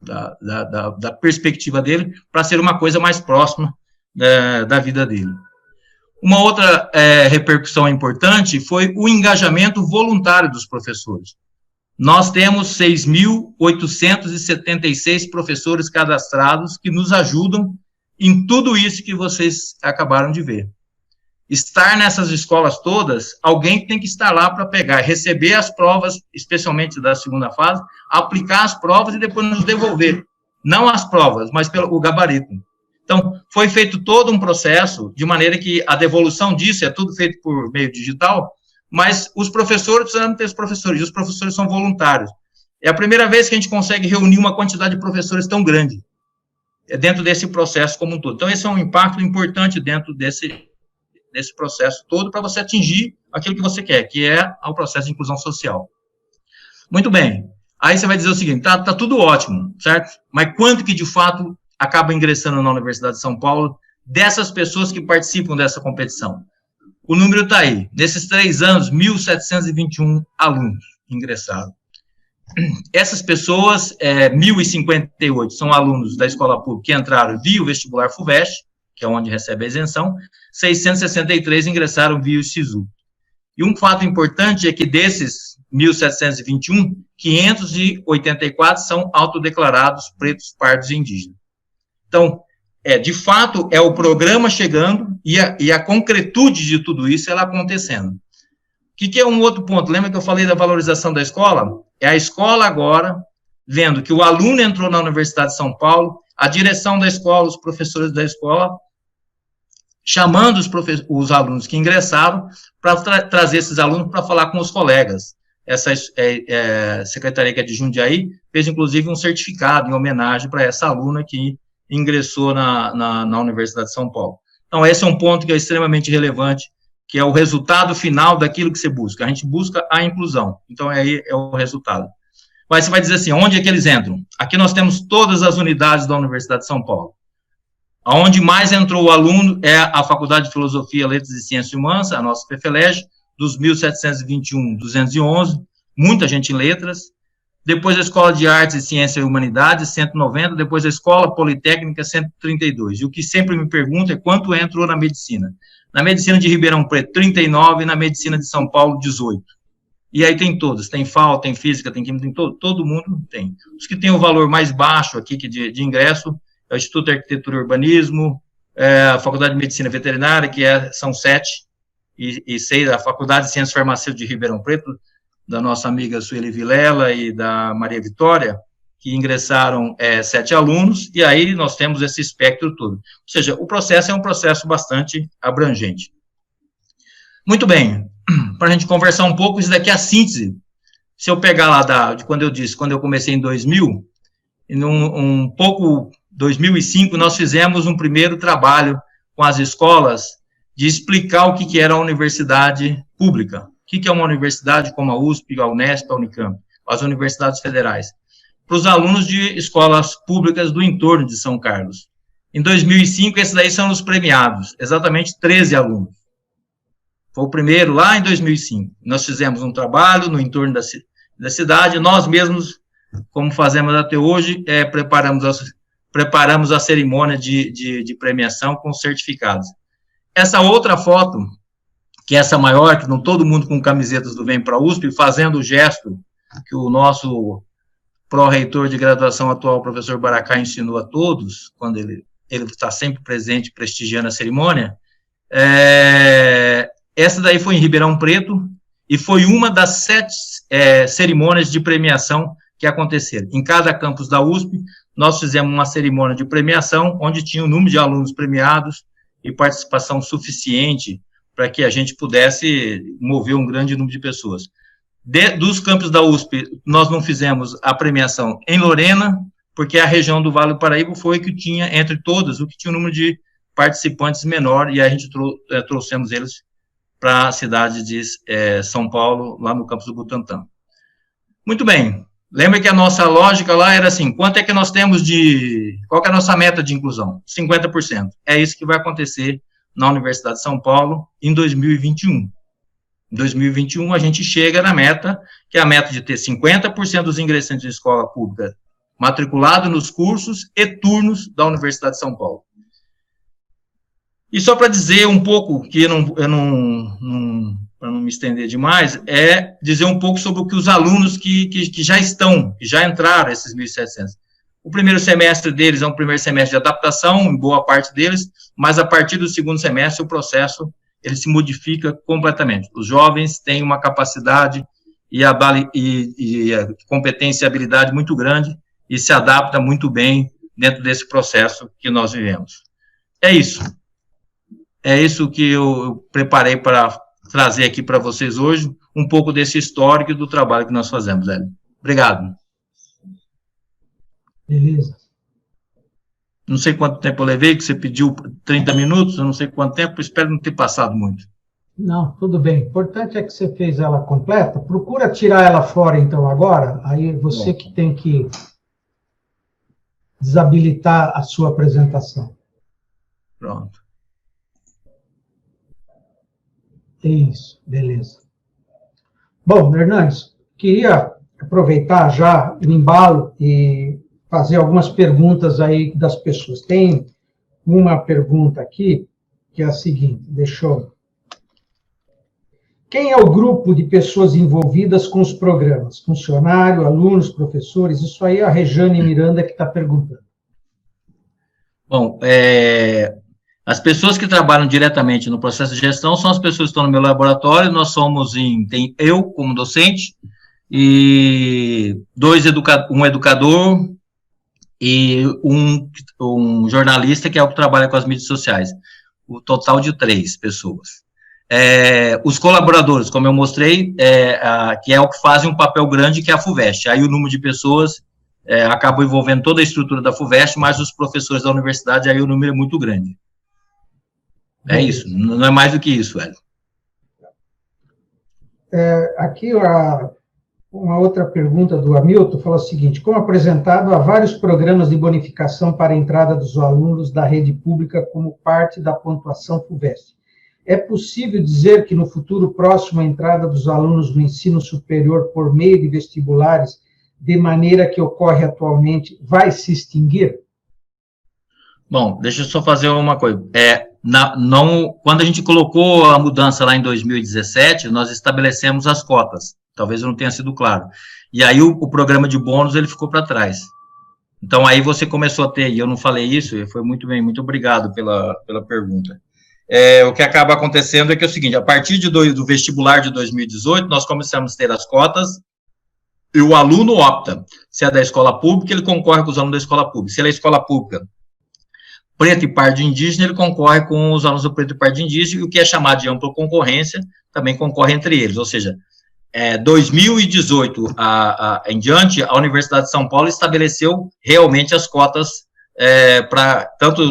da perspectiva dele, para ser uma coisa mais próxima da vida dele. Uma outra repercussão importante foi o engajamento voluntário dos professores. Nós temos 6.876 professores cadastrados que nos ajudam em tudo isso que vocês acabaram de ver. Estar nessas escolas todas, alguém tem que estar lá para pegar, receber as provas, especialmente da segunda fase, aplicar as provas e depois nos devolver. Não as provas, mas o gabarito. Então, foi feito todo um processo, de maneira que a devolução disso é tudo feito por meio digital, mas os professores precisam ter os professores, e os professores são voluntários. É a primeira vez que a gente consegue reunir uma quantidade de professores tão grande, dentro desse processo como um todo. Então, esse é um impacto importante dentro desse processo todo, para você atingir aquilo que você quer, que é o processo de inclusão social. Muito bem. Aí você vai dizer o seguinte, tá tudo ótimo, certo? Mas quanto que, de fato, acaba ingressando na Universidade de São Paulo dessas pessoas que participam dessa competição? O número está aí. Nesses 3 anos, 1.721 alunos ingressaram. Essas pessoas, 1.058, são alunos da escola pública que entraram via o vestibular FUVEST, que é onde recebe a isenção, 663 ingressaram via o SISU. E um fato importante é que desses 1.721, 584 são autodeclarados pretos, pardos e indígenas. Então, de fato, é o programa chegando e a concretude de tudo isso ela acontecendo. O que é um outro ponto? Lembra que eu falei da valorização da escola? É a escola agora, vendo que o aluno entrou na Universidade de São Paulo, a direção da escola, os professores da escola, chamando os alunos que ingressaram para trazer esses alunos para falar com os colegas. Essa secretaria que é de Jundiaí fez, inclusive, um certificado em homenagem para essa aluna que ingressou na Universidade de São Paulo. Então, esse é um ponto que é extremamente relevante, que é o resultado final daquilo que você busca. A gente busca a inclusão. Então, aí é o resultado. Mas você vai dizer assim, onde é que eles entram? Aqui nós temos todas as unidades da Universidade de São Paulo. Aonde mais entrou o aluno é a Faculdade de Filosofia, Letras e Ciências Humanas, a nossa FEFELEG, dos 1.721, 211, muita gente em letras. Depois a Escola de Artes e Ciência e Humanidades, 190, depois a Escola Politécnica, 132. E o que sempre me pergunta é quanto entrou na medicina. Na medicina de Ribeirão Preto, 39, e na medicina de São Paulo, 18. E aí tem todos, tem FAO, tem Física, tem Química, tem todo mundo tem. Os que têm o valor mais baixo aqui de ingresso é o Instituto de Arquitetura e Urbanismo, a Faculdade de Medicina Veterinária, que são 7, e 6, a Faculdade de Ciências Farmacêuticas de Ribeirão Preto, da nossa amiga Sueli Vilela e da Maria Vitória, que ingressaram 7 alunos, e aí nós temos esse espectro todo. Ou seja, o processo é um processo bastante abrangente. Muito bem, para a gente conversar um pouco, isso daqui é a síntese. Se eu pegar lá de quando eu comecei em 2000, em 2005, nós fizemos um primeiro trabalho com as escolas de explicar o que era a universidade pública. O que é uma universidade como a USP, a Unesp, a Unicamp, as universidades federais, para os alunos de escolas públicas do entorno de São Carlos. Em 2005, esses daí são os premiados, exatamente 13 alunos. Foi o primeiro lá em 2005. Nós fizemos um trabalho no entorno da cidade, nós mesmos, como fazemos até hoje, preparamos a cerimônia de premiação com certificados. Essa outra foto, que é essa maior, que não todo mundo com camisetas do Vem para a USP, fazendo o gesto que o nosso pró-reitor de graduação atual, o professor Baracá, ensinou a todos, quando ele está sempre presente, prestigiando a cerimônia. Essa daí foi em Ribeirão Preto, e foi uma das 7 cerimônias de premiação que aconteceram. Em cada campus da USP, nós fizemos uma cerimônia de premiação, onde tinha o número de alunos premiados e participação suficiente para que a gente pudesse mover um grande número de pessoas. Dos campos da USP, nós não fizemos a premiação em Lorena, porque a região do Vale do Paraíba foi que tinha, entre todas, o que tinha um número de participantes menor, e a gente trouxemos eles para a cidade de São Paulo, lá no campus do Butantã. Muito bem. Lembra que a nossa lógica lá era assim, quanto é que nós temos qual que é a nossa meta de inclusão? 50%. É isso que vai acontecer na Universidade de São Paulo em 2021. Em 2021, a gente chega na meta, que é a meta de ter 50% dos ingressantes de escola pública matriculados nos cursos e turnos da Universidade de São Paulo. E só para dizer um pouco, que para não me estender demais, dizer um pouco sobre o que os alunos que já entraram, esses 1.700. O primeiro semestre deles é um primeiro semestre de adaptação, em boa parte deles, mas a partir do segundo semestre o processo ele se modifica completamente. Os jovens têm uma capacidade e a competência e habilidade muito grande e se adapta muito bem dentro desse processo que nós vivemos. É isso. É isso que eu preparei para trazer aqui para vocês hoje, um pouco desse histórico do trabalho que nós fazemos, Hélio. Obrigado. Beleza. Não sei quanto tempo eu levei, que você pediu 30 minutos, eu não sei quanto tempo, espero não ter passado muito. Não, tudo bem. O importante é que você fez ela completa. Procura tirar ela fora, então, agora. Aí você que tem que desabilitar a sua apresentação. Pronto. Isso, beleza. Bom, Hernandes, queria aproveitar já o embalo e fazer algumas perguntas aí das pessoas. Tem uma pergunta aqui, que é a seguinte, Quem é o grupo de pessoas envolvidas com os programas? Funcionário, alunos, professores? Isso aí é a Rejane Miranda que está perguntando. Bom, as pessoas que trabalham diretamente no processo de gestão são as pessoas que estão no meu laboratório. Nós somos tem eu como docente e um educador e um jornalista que é o que trabalha com as mídias sociais. O total de 3 pessoas. Os colaboradores, como eu mostrei, que é o que fazem um papel grande, que é a FUVEST. Aí o número de pessoas acaba envolvendo toda a estrutura da FUVEST, mas os professores da universidade, aí o número é muito grande. É isso, não é mais do que isso, velho. aqui uma outra pergunta do Hamilton fala o seguinte: como apresentado, há vários programas de bonificação para a entrada dos alunos da rede pública como parte da pontuação FUVEST. É possível dizer que no futuro próximo a entrada dos alunos no ensino superior por meio de vestibulares, de maneira que ocorre atualmente, vai se extinguir? Bom, deixa eu só fazer uma coisa. Quando a gente colocou a mudança lá em 2017, nós estabelecemos as cotas. Talvez eu não tenha sido claro. E aí o programa de bônus, ele ficou para trás. Então, aí você começou a ter, e eu não falei isso, e foi muito bem, muito obrigado pela pergunta. O que acaba acontecendo é que é o seguinte: a partir do vestibular de 2018, nós começamos a ter as cotas, e o aluno opta. Se é da escola pública, ele concorre com os alunos da escola pública. Se ele é escola pública preto e pardo indígena, ele concorre com os alunos do preto e pardo indígena, e o que é chamado de ampla concorrência também concorre entre eles. Ou seja, 2018 em diante, a Universidade de São Paulo estabeleceu realmente as cotas para tanto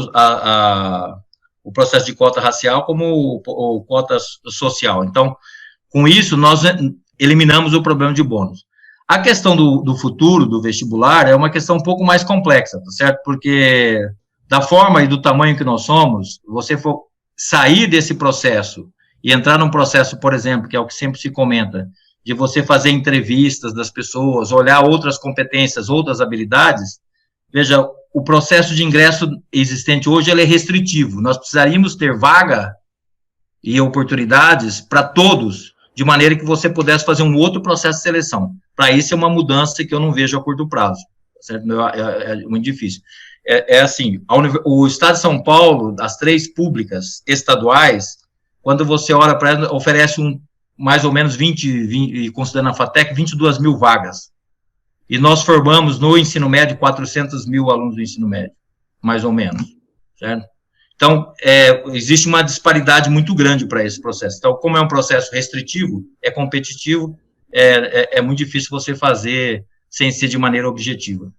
o processo de cota racial como o cota social. Então, com isso, nós eliminamos o problema de bônus. A questão do futuro, do vestibular, é uma questão um pouco mais complexa, tá certo? Porque da forma e do tamanho que nós somos, você for sair desse processo e entrar num processo, por exemplo, que é o que sempre se comenta, de você fazer entrevistas das pessoas, olhar outras competências, outras habilidades, veja, o processo de ingresso existente hoje, ele é restritivo. Nós precisaríamos ter vaga e oportunidades para todos, de maneira que você pudesse fazer um outro processo de seleção. Para isso é uma mudança que eu não vejo a curto prazo, certo? É muito difícil. Assim, o Estado de São Paulo, as 3 públicas estaduais, quando você olha para ela, oferece mais ou menos 20, considerando a FATEC, 22 mil vagas. E nós formamos no ensino médio 400 mil alunos do ensino médio, mais ou menos, certo? Então, existe uma disparidade muito grande para esse processo. Então, como é um processo restritivo, é competitivo, é muito difícil você fazer sem ser de maneira objetiva.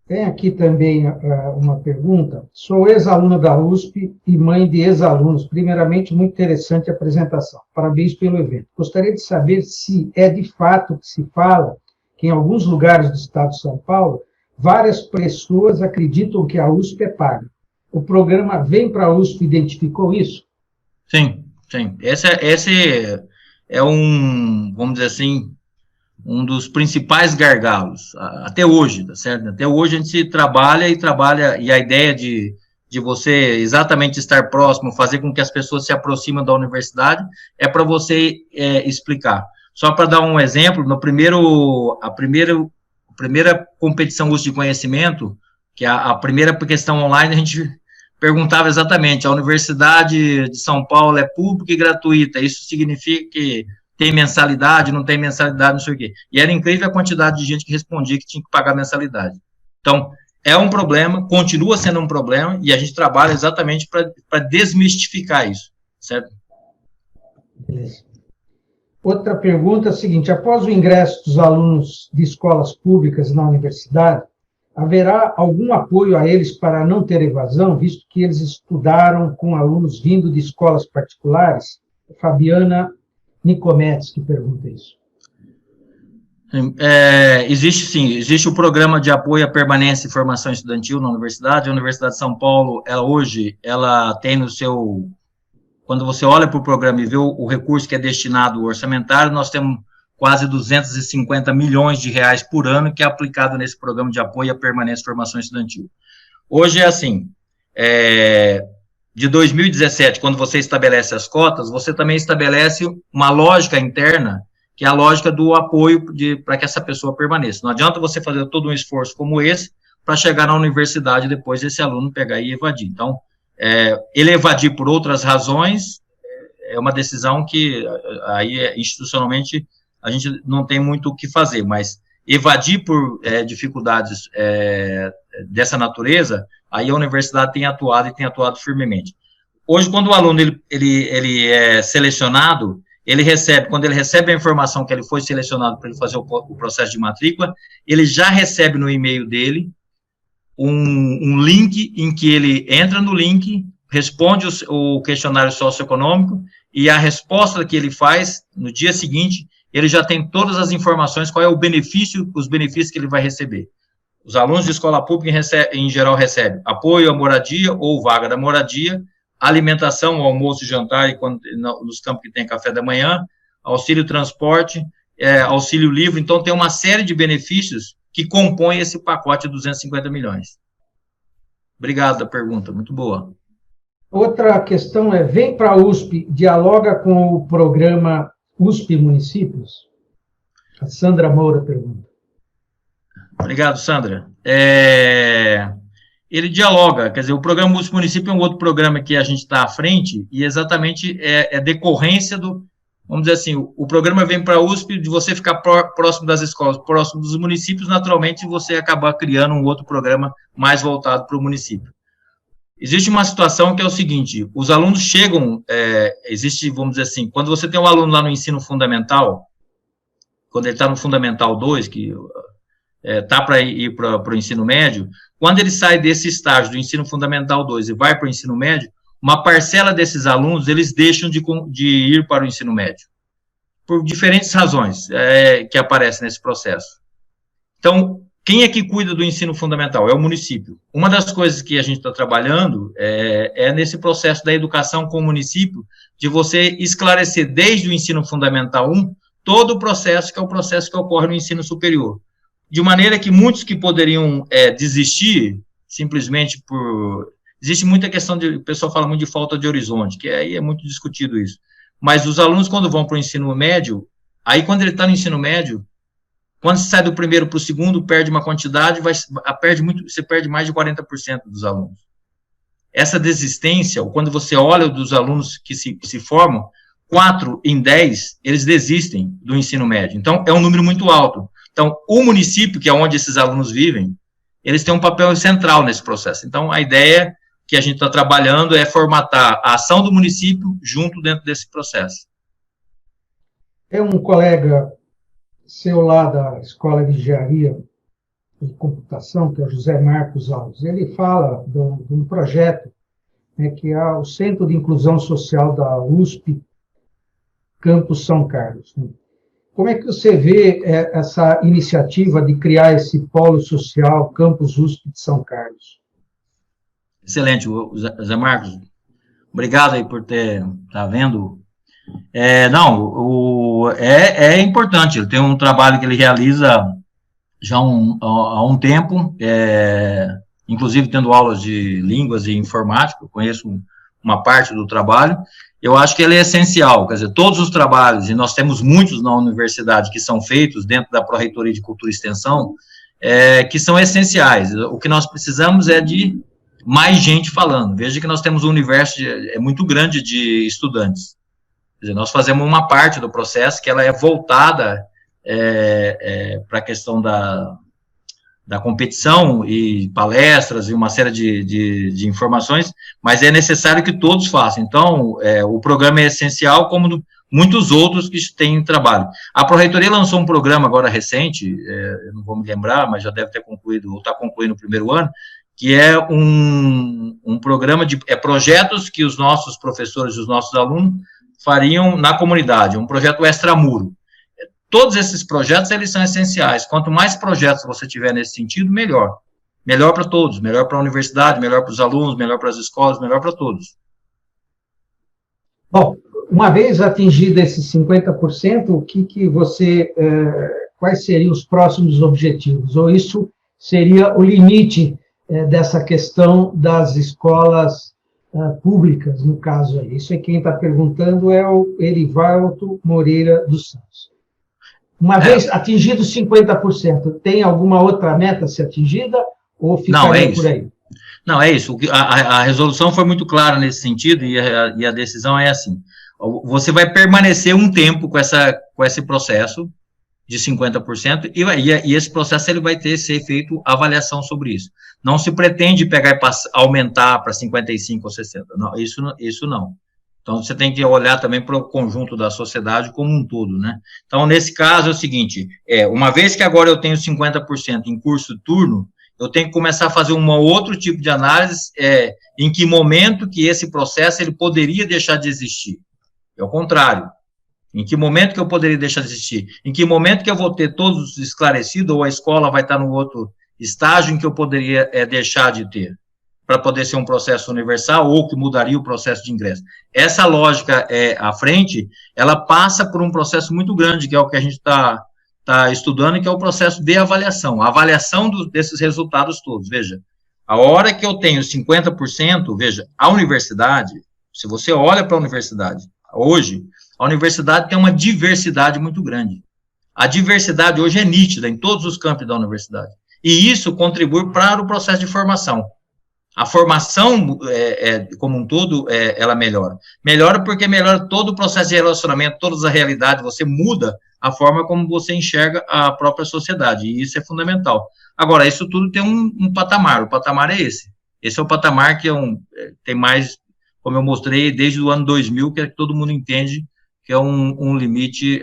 Tem aqui também uma pergunta. Sou ex-aluna da USP e mãe de ex-alunos. Primeiramente, muito interessante a apresentação. Parabéns pelo evento. Gostaria de saber se é de fato que se fala que em alguns lugares do estado de São Paulo, várias pessoas acreditam que a USP é paga. O programa Vem para a USP identificou isso? Sim, sim. Esse vamos dizer assim, um dos principais gargalos, até hoje, tá certo? Até hoje a gente trabalha, e a ideia de você exatamente estar próximo, fazer com que as pessoas se aproximem da universidade, é para você explicar. Só para dar um exemplo, a primeira competição uso de conhecimento, que a primeira questão online, a gente perguntava exatamente: a Universidade de São Paulo é pública e gratuita, isso significa que tem mensalidade, não tem mensalidade, não sei o quê. E era incrível a quantidade de gente que respondia que tinha que pagar mensalidade. Então, é um problema, continua sendo um problema, e a gente trabalha exatamente para desmistificar isso, certo? Beleza. Outra pergunta é a seguinte: após o ingresso dos alunos de escolas públicas na universidade, haverá algum apoio a eles para não ter evasão, visto que eles estudaram com alunos vindo de escolas particulares? Fabiana Nicomedes que pergunta isso. Existe sim, existe o programa de apoio à permanência e formação estudantil na universidade. A Universidade de São Paulo, hoje, ela tem no seu... Quando você olha para o programa e vê o recurso que é destinado ao orçamentário, nós temos quase 250 milhões de reais por ano que é aplicado nesse programa de apoio à permanência e formação estudantil. Hoje é assim, de 2017, quando você estabelece as cotas, você também estabelece uma lógica interna, que é a lógica do apoio para que essa pessoa permaneça. Não adianta você fazer todo um esforço como esse para chegar na universidade e depois esse aluno pegar e evadir. Então, ele evadir por outras razões é uma decisão que aí institucionalmente a gente não tem muito o que fazer, mas evadir por dificuldades dessa natureza, aí a universidade tem atuado e tem atuado firmemente. Hoje, quando o aluno ele é selecionado, quando ele recebe a informação que ele foi selecionado para ele fazer o processo de matrícula, ele já recebe no e-mail dele um link em que ele entra no link, responde o questionário socioeconômico e a resposta que ele faz, no dia seguinte, ele já tem todas as informações, qual é o benefício, os benefícios que ele vai receber. Os alunos de escola pública, em geral, recebem apoio à moradia ou vaga da moradia, alimentação, almoço e jantar, e nos campos que tem café da manhã, auxílio transporte, auxílio livre. Então, tem uma série de benefícios que compõem esse pacote de 250 milhões. Obrigado da pergunta, muito boa. Outra questão vem para a USP, dialoga com o programa USP Municípios? A Sandra Moura pergunta. Obrigado, Sandra. Ele dialoga, quer dizer, o programa USP Município é um outro programa que a gente está à frente, e exatamente decorrência do, vamos dizer assim, o programa vem para a USP, de você ficar próximo das escolas, próximo dos municípios, naturalmente você acabar criando um outro programa mais voltado para o município. Existe uma situação que é o seguinte, os alunos chegam, existe, vamos dizer assim, quando você tem um aluno lá no ensino fundamental, quando ele está no Fundamental 2, que está para ir para o ensino médio, quando ele sai desse estágio do ensino fundamental 2 e vai para o ensino médio, uma parcela desses alunos, eles deixam de ir para o ensino médio, por diferentes razões que aparecem nesse processo. Então, quem é que cuida do ensino fundamental? É o município. Uma das coisas que a gente está trabalhando é nesse processo da educação com o município, de você esclarecer desde o ensino fundamental 1, todo o processo, que é o processo que ocorre no ensino superior. De maneira que muitos que poderiam desistir, simplesmente por... Existe muita questão o pessoal fala muito de falta de horizonte, que aí é muito discutido isso. Mas os alunos, quando vão para o ensino médio, aí quando ele está no ensino médio, quando você sai do primeiro para o segundo, perde uma quantidade, você perde mais de 40% dos alunos. Essa desistência, ou quando você olha dos alunos que se formam, 4 em 10, eles desistem do ensino médio. Então, é um número muito alto. Então, o município, que é onde esses alunos vivem, eles têm um papel central nesse processo. Então, a ideia que a gente está trabalhando é formatar a ação do município junto dentro desse processo. Tem um colega seu lá da Escola de Engenharia e Computação, que é o José Marcos Alves. Ele fala de um projeto, que é o Centro de Inclusão Social da USP, Campus São Carlos. Como é que você vê essa iniciativa de criar esse polo social, Campus USP de São Carlos? Excelente, Zé Marcos. Obrigado aí por estar vendo. É importante. Ele tem um trabalho que ele realiza já há um tempo, inclusive tendo aulas de línguas e informática. Eu conheço uma parte do trabalho. Eu acho que ele é essencial, quer dizer, todos os trabalhos, e nós temos muitos na universidade que são feitos dentro da Pró-Reitoria de Cultura e Extensão, que são essenciais. O que nós precisamos é de mais gente falando. Veja que nós temos um universo muito grande de estudantes. Quer dizer, nós fazemos uma parte do processo que ela é voltada para a questão da competição e palestras e uma série de informações, mas é necessário que todos façam. Então, o programa é essencial, como muitos outros que têm trabalho. A Pró-Reitoria lançou um programa agora recente, eu não vou me lembrar, mas já deve ter concluído, ou está concluindo o primeiro ano, que é um programa de projetos que os nossos professores e os nossos alunos fariam na comunidade, um projeto extramuro. Todos esses projetos, eles são essenciais. Quanto mais projetos você tiver nesse sentido, melhor. Melhor para todos, melhor para a universidade, melhor para os alunos, melhor para as escolas, melhor para todos. Bom, uma vez atingido esses 50%, o que você, quais seriam os próximos objetivos? Ou isso seria o limite dessa questão das escolas públicas, no caso aí? Isso aí quem está perguntando é o Erivaldo Moreira dos Santos. Uma vez atingido 50%, tem alguma outra meta a ser atingida ou ficaria por aí? Não, é isso. A resolução foi muito clara nesse sentido e a decisão é assim. Você vai permanecer um tempo com esse processo de 50% e esse processo ele vai ser feito avaliação sobre isso. Não se pretende pegar e aumentar para 55% ou 60%. Não, isso não. Então, você tem que olhar também para o conjunto da sociedade como um todo, né? Então, nesse caso, é o seguinte, uma vez que agora eu tenho 50% em curso turno, eu tenho que começar a fazer um outro tipo de análise, em que momento que esse processo ele poderia deixar de existir. É o contrário. Em que momento que eu poderia deixar de existir? Em que momento que eu vou ter todos esclarecidos, ou a escola vai estar no outro estágio em que eu poderia deixar de ter, para poder ser um processo universal, ou que mudaria o processo de ingresso? Essa lógica à frente, ela passa por um processo muito grande, que é o que a gente está estudando, que é o processo de avaliação, a avaliação desses resultados todos. Veja, a hora que eu tenho 50%, veja, a universidade, se você olha para a universidade, hoje, a universidade tem uma diversidade muito grande. A diversidade hoje é nítida em todos os campos da universidade. E isso contribui para o processo de formação. A formação, como um todo, ela melhora. Melhora porque melhora todo o processo de relacionamento, toda a realidade, você muda a forma como você enxerga a própria sociedade, e isso é fundamental. Agora, isso tudo tem um patamar, o patamar é esse. Esse é o patamar que tem mais, como eu mostrei, desde o ano 2000, que todo mundo entende que é um limite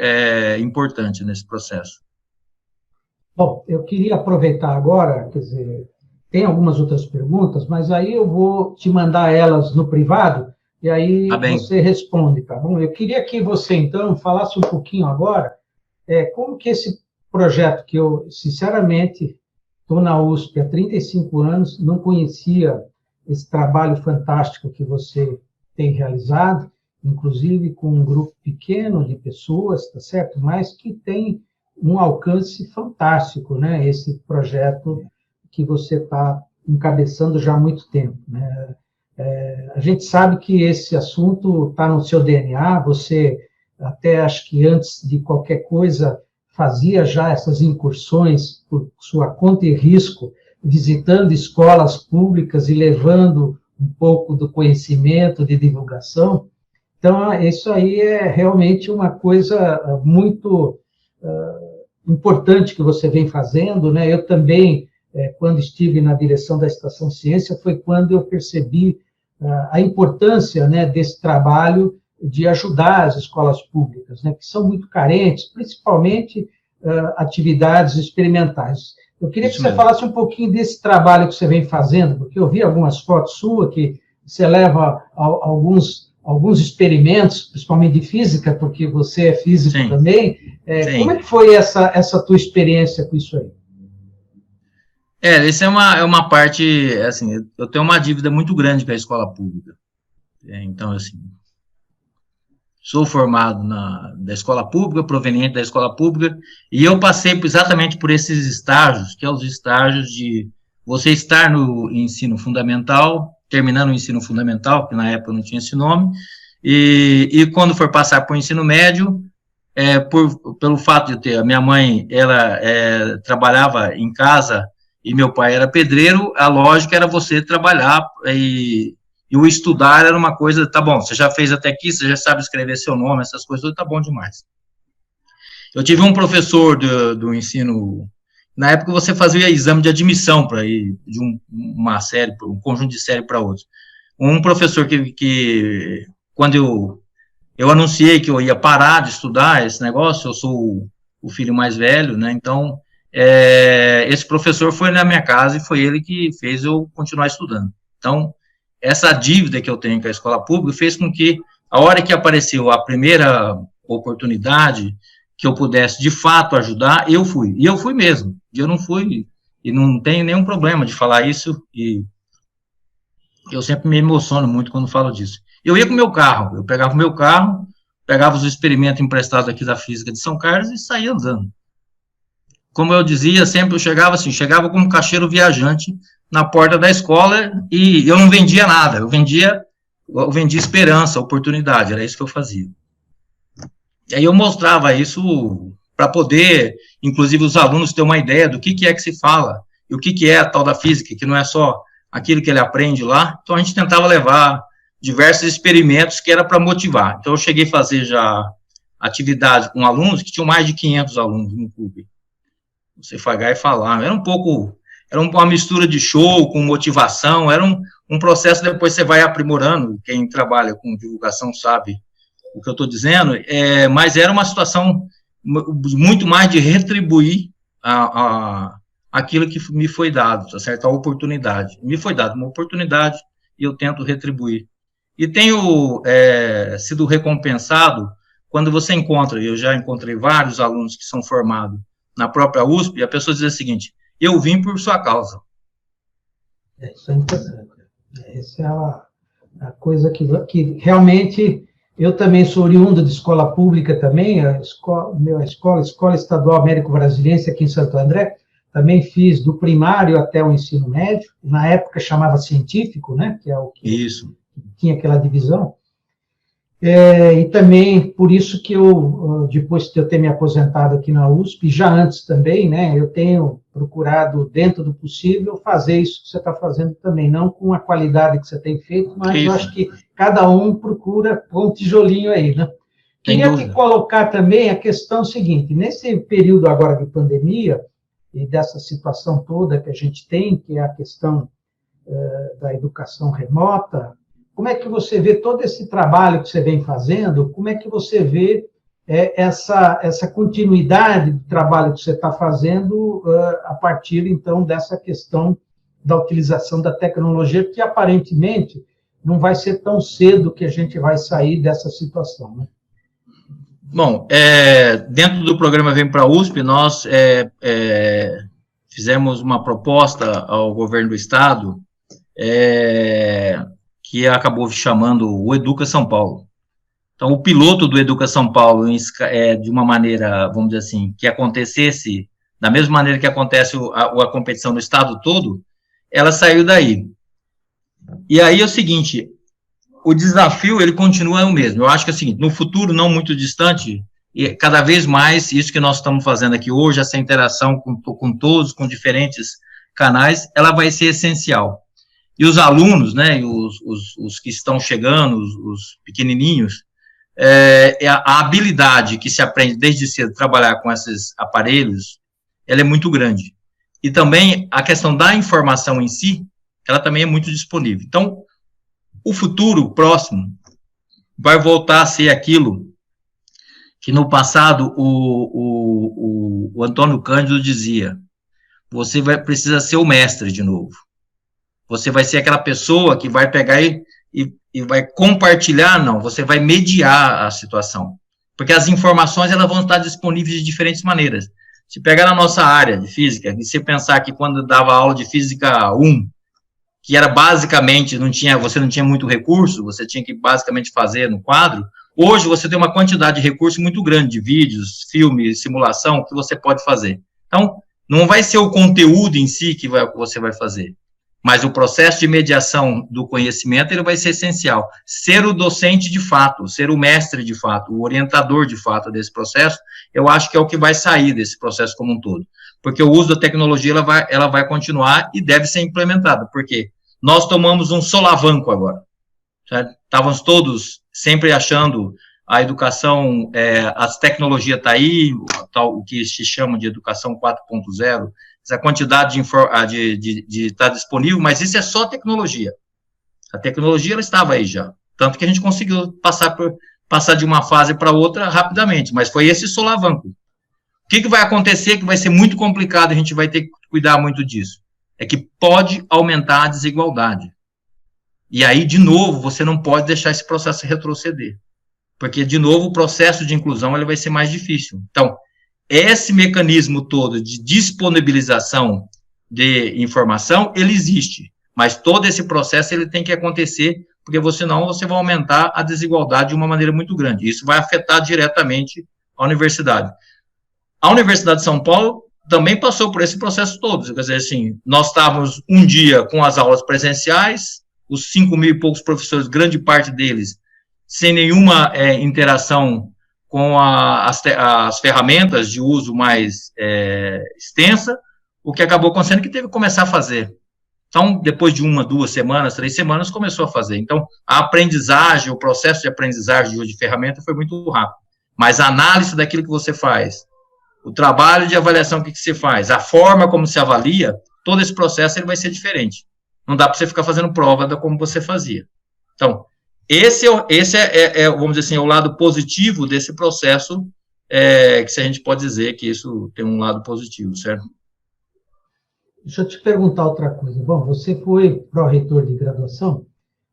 importante nesse processo. Bom, eu queria aproveitar agora, quer dizer, tem algumas outras perguntas, mas aí eu vou te mandar elas no privado, e aí você responde, tá bom? Eu queria que você, então, falasse um pouquinho agora, como que esse projeto, que eu, sinceramente, estou na USP há 35 anos, não conhecia esse trabalho fantástico que você tem realizado, inclusive com um grupo pequeno de pessoas, tá certo? Mas que tem um alcance fantástico, né? Esse projeto que você está encabeçando já há muito tempo, né? A gente sabe que esse assunto está no seu DNA, você até acho que antes de qualquer coisa fazia já essas incursões por sua conta e risco, visitando escolas públicas e levando um pouco do conhecimento de divulgação. Então, isso aí é realmente uma coisa muito importante que você vem fazendo, né? Eu também, quando estive na direção da Estação Ciência, foi quando eu percebi a importância, né, desse trabalho de ajudar as escolas públicas, né, que são muito carentes, principalmente atividades experimentais. Eu queria que você falasse um pouquinho desse trabalho que você vem fazendo, porque eu vi algumas fotos suas que você leva alguns experimentos, principalmente de física, porque você é físico Sim. também. Sim. Como é que foi essa tua experiência com isso aí? Essa é uma parte, assim, eu tenho uma dívida muito grande com a escola pública. Então, assim, sou formado da escola pública, proveniente da escola pública, e eu passei exatamente por esses estágios, que é os estágios de você estar no ensino fundamental, terminando o ensino fundamental, que na época não tinha esse nome, e quando for passar para o ensino médio, pelo fato de ter, a minha mãe, ela trabalhava em casa, e meu pai era pedreiro, a lógica era você trabalhar e o estudar era uma coisa, tá bom, você já fez até aqui, você já sabe escrever seu nome, essas coisas, tá bom demais. Eu tive um professor do ensino, na época você fazia exame de admissão para ir de uma série, um conjunto de série para outro. Um professor que quando eu anunciei que eu ia parar de estudar esse negócio, eu sou o filho mais velho, né, então esse professor foi na minha casa e foi ele que fez eu continuar estudando. Então, essa dívida que eu tenho com a escola pública fez com que, a hora que apareceu a primeira oportunidade que eu pudesse, de fato, ajudar, eu fui. E eu fui mesmo. E eu não fui, e não tenho nenhum problema de falar isso, e eu sempre me emociono muito quando falo disso. Eu ia com o meu carro, eu pegava o meu carro, pegava os experimentos emprestados aqui da Física de São Carlos e saía andando. Como eu dizia, sempre eu chegava como caixeiro viajante na porta da escola e eu não vendia nada, eu vendia esperança, oportunidade, era isso que eu fazia. E aí eu mostrava isso para poder, inclusive, os alunos terem uma ideia do que é que se fala, e o que é a tal da física, que não é só aquilo que ele aprende lá. Então a gente tentava levar diversos experimentos que era para motivar. Então eu cheguei a fazer já atividades com alunos que tinham mais de 500 alunos no clube. Você pagar e falar, era uma mistura de show com motivação, era um processo, depois você vai aprimorando, quem trabalha com divulgação sabe o que eu estou dizendo, mas era uma situação muito mais de retribuir aquilo que me foi dado, tá certo? A oportunidade. Me foi dada uma oportunidade e eu tento retribuir. E tenho sido recompensado quando você encontra, eu já encontrei vários alunos que são formados na própria USP, e a pessoa diz o seguinte: eu vim por sua causa. Isso é importante. Essa é a coisa que realmente... Eu também sou oriundo de escola pública também, a Escola Estadual Américo Brasiliense, aqui em Santo André, também fiz do primário até o ensino médio, na época chamava científico, né, que é o que Isso. tinha aquela divisão. E também, por isso que eu, depois de eu ter me aposentado aqui na USP, já antes também, né, eu tenho procurado, dentro do possível, fazer isso que você está fazendo também, não com a qualidade que você tem feito, mas eu acho que cada um procura pôr um tijolinho aí, né? Queria te colocar também a questão seguinte: nesse período agora de pandemia, e dessa situação toda que a gente tem, que é a questão da educação remota, como é que você vê todo esse trabalho que você vem fazendo? Como é que você vê essa continuidade do trabalho que você está fazendo a partir, então, dessa questão da utilização da tecnologia, que aparentemente não vai ser tão cedo que a gente vai sair dessa situação, né? Bom, dentro do programa Vem para a USP, nós fizemos uma proposta ao governo do Estado, que acabou chamando o Educa São Paulo. Então, o piloto do Educa São Paulo, de uma maneira, vamos dizer assim, que acontecesse da mesma maneira que acontece a competição no estado todo, ela saiu daí. E aí é o seguinte: o desafio, ele continua o mesmo. Eu acho que, assim, no futuro não muito distante, e cada vez mais, isso que nós estamos fazendo aqui hoje, essa interação com todos, com diferentes canais, ela vai ser essencial. E os alunos, né, os que estão chegando, os pequenininhos, a habilidade que se aprende desde cedo trabalhar com esses aparelhos, ela é muito grande. E também a questão da informação em si, ela também é muito disponível. Então, o futuro próximo vai voltar a ser aquilo que no passado o Antônio Cândido dizia: você precisa ser o mestre de novo. Você vai ser aquela pessoa que vai pegar e vai compartilhar, não, você vai mediar a situação. Porque as informações, elas vão estar disponíveis de diferentes maneiras. Se pegar na nossa área de física, e você pensar que quando dava aula de física 1, que era basicamente, você não tinha muito recurso, você tinha que basicamente fazer no quadro, hoje você tem uma quantidade de recursos muito grande, de vídeos, filmes, simulação, que você pode fazer. Então, não vai ser o conteúdo em si que você vai fazer, mas o processo de mediação do conhecimento, ele vai ser essencial. Ser o docente de fato, ser o mestre de fato, o orientador de fato desse processo, eu acho que é o que vai sair desse processo como um todo. Porque o uso da tecnologia, ela vai continuar e deve ser implementada. Por quê? Nós tomamos um solavanco agora. Estávamos todos sempre achando a educação, as tecnologias está aí, o que se chama de educação 4.0, essa quantidade de estar disponível, mas isso é só tecnologia. A tecnologia, ela estava aí já. Tanto que a gente conseguiu passar de uma fase para outra rapidamente, mas foi esse solavanco. O que vai acontecer, que vai ser muito complicado, a gente vai ter que cuidar muito disso, é que pode aumentar a desigualdade. E aí, de novo, você não pode deixar esse processo retroceder, porque, de novo, o processo de inclusão ele vai ser mais difícil. Então, esse mecanismo todo de disponibilização de informação, ele existe, mas todo esse processo ele tem que acontecer, porque senão você vai aumentar a desigualdade de uma maneira muito grande. Isso vai afetar diretamente a universidade. A Universidade de São Paulo também passou por esse processo todo, quer dizer, assim, nós estávamos um dia com as aulas presenciais, os 5.000 e poucos professores, grande parte deles, sem nenhuma interação com as ferramentas de uso mais extensa, o que acabou acontecendo que teve que começar a fazer. Então, depois de 1, 2 semanas, 3 semanas, começou a fazer. Então, a aprendizagem, o processo de aprendizagem de uso de ferramenta foi muito rápido. Mas a análise daquilo que você faz, o trabalho de avaliação que você faz, a forma como se avalia, todo esse processo ele vai ser diferente. Não dá para você ficar fazendo prova como você fazia. Então, esse vamos dizer assim, é o lado positivo desse processo, que se a gente pode dizer que isso tem um lado positivo, certo? Deixa eu te perguntar outra coisa. Bom, você foi pró-reitor de graduação,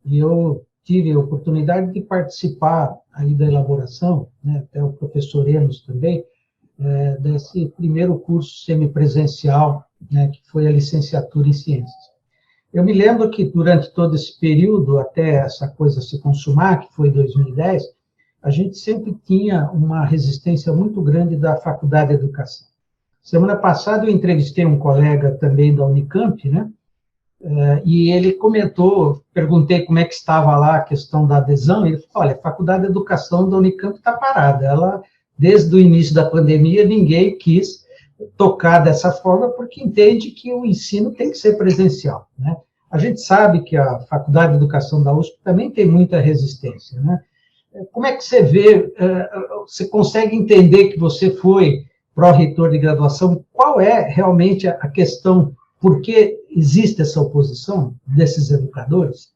e eu tive a oportunidade de participar aí da elaboração, né, até o professor Enos também, desse primeiro curso semipresencial, né, que foi a licenciatura em Ciências. Eu me lembro que durante todo esse período, até essa coisa se consumar, que foi 2010, a gente sempre tinha uma resistência muito grande da Faculdade de Educação. Semana passada eu entrevistei um colega também da Unicamp, né? E ele comentou, perguntei como é que estava lá a questão da adesão, e ele falou, olha, a Faculdade de Educação da Unicamp está parada, ela, desde o início da pandemia, ninguém quis tocar dessa forma, porque entende que o ensino tem que ser presencial, né? A gente sabe que a Faculdade de Educação da USP também tem muita resistência, né? Como é que você vê, você consegue entender que você foi pró-reitor de graduação, qual é realmente a questão, por que existe essa oposição desses educadores?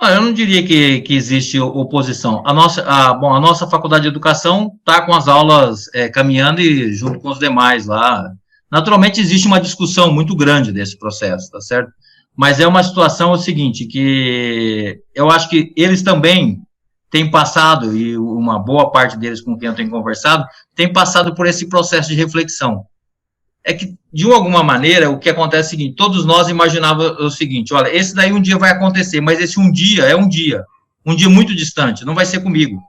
Eu não diria que existe oposição. A nossa Faculdade de Educação está com as aulas caminhando e junto com os demais lá. Naturalmente, existe uma discussão muito grande desse processo, tá certo? Mas é uma situação seguinte, que eu acho que eles também têm passado, e uma boa parte deles com quem eu tenho conversado, tem passado por esse processo de reflexão. É que, de alguma maneira, o que acontece é o seguinte, todos nós imaginávamos o seguinte, olha, esse daí um dia vai acontecer, mas esse um dia um dia muito distante, não vai ser comigo.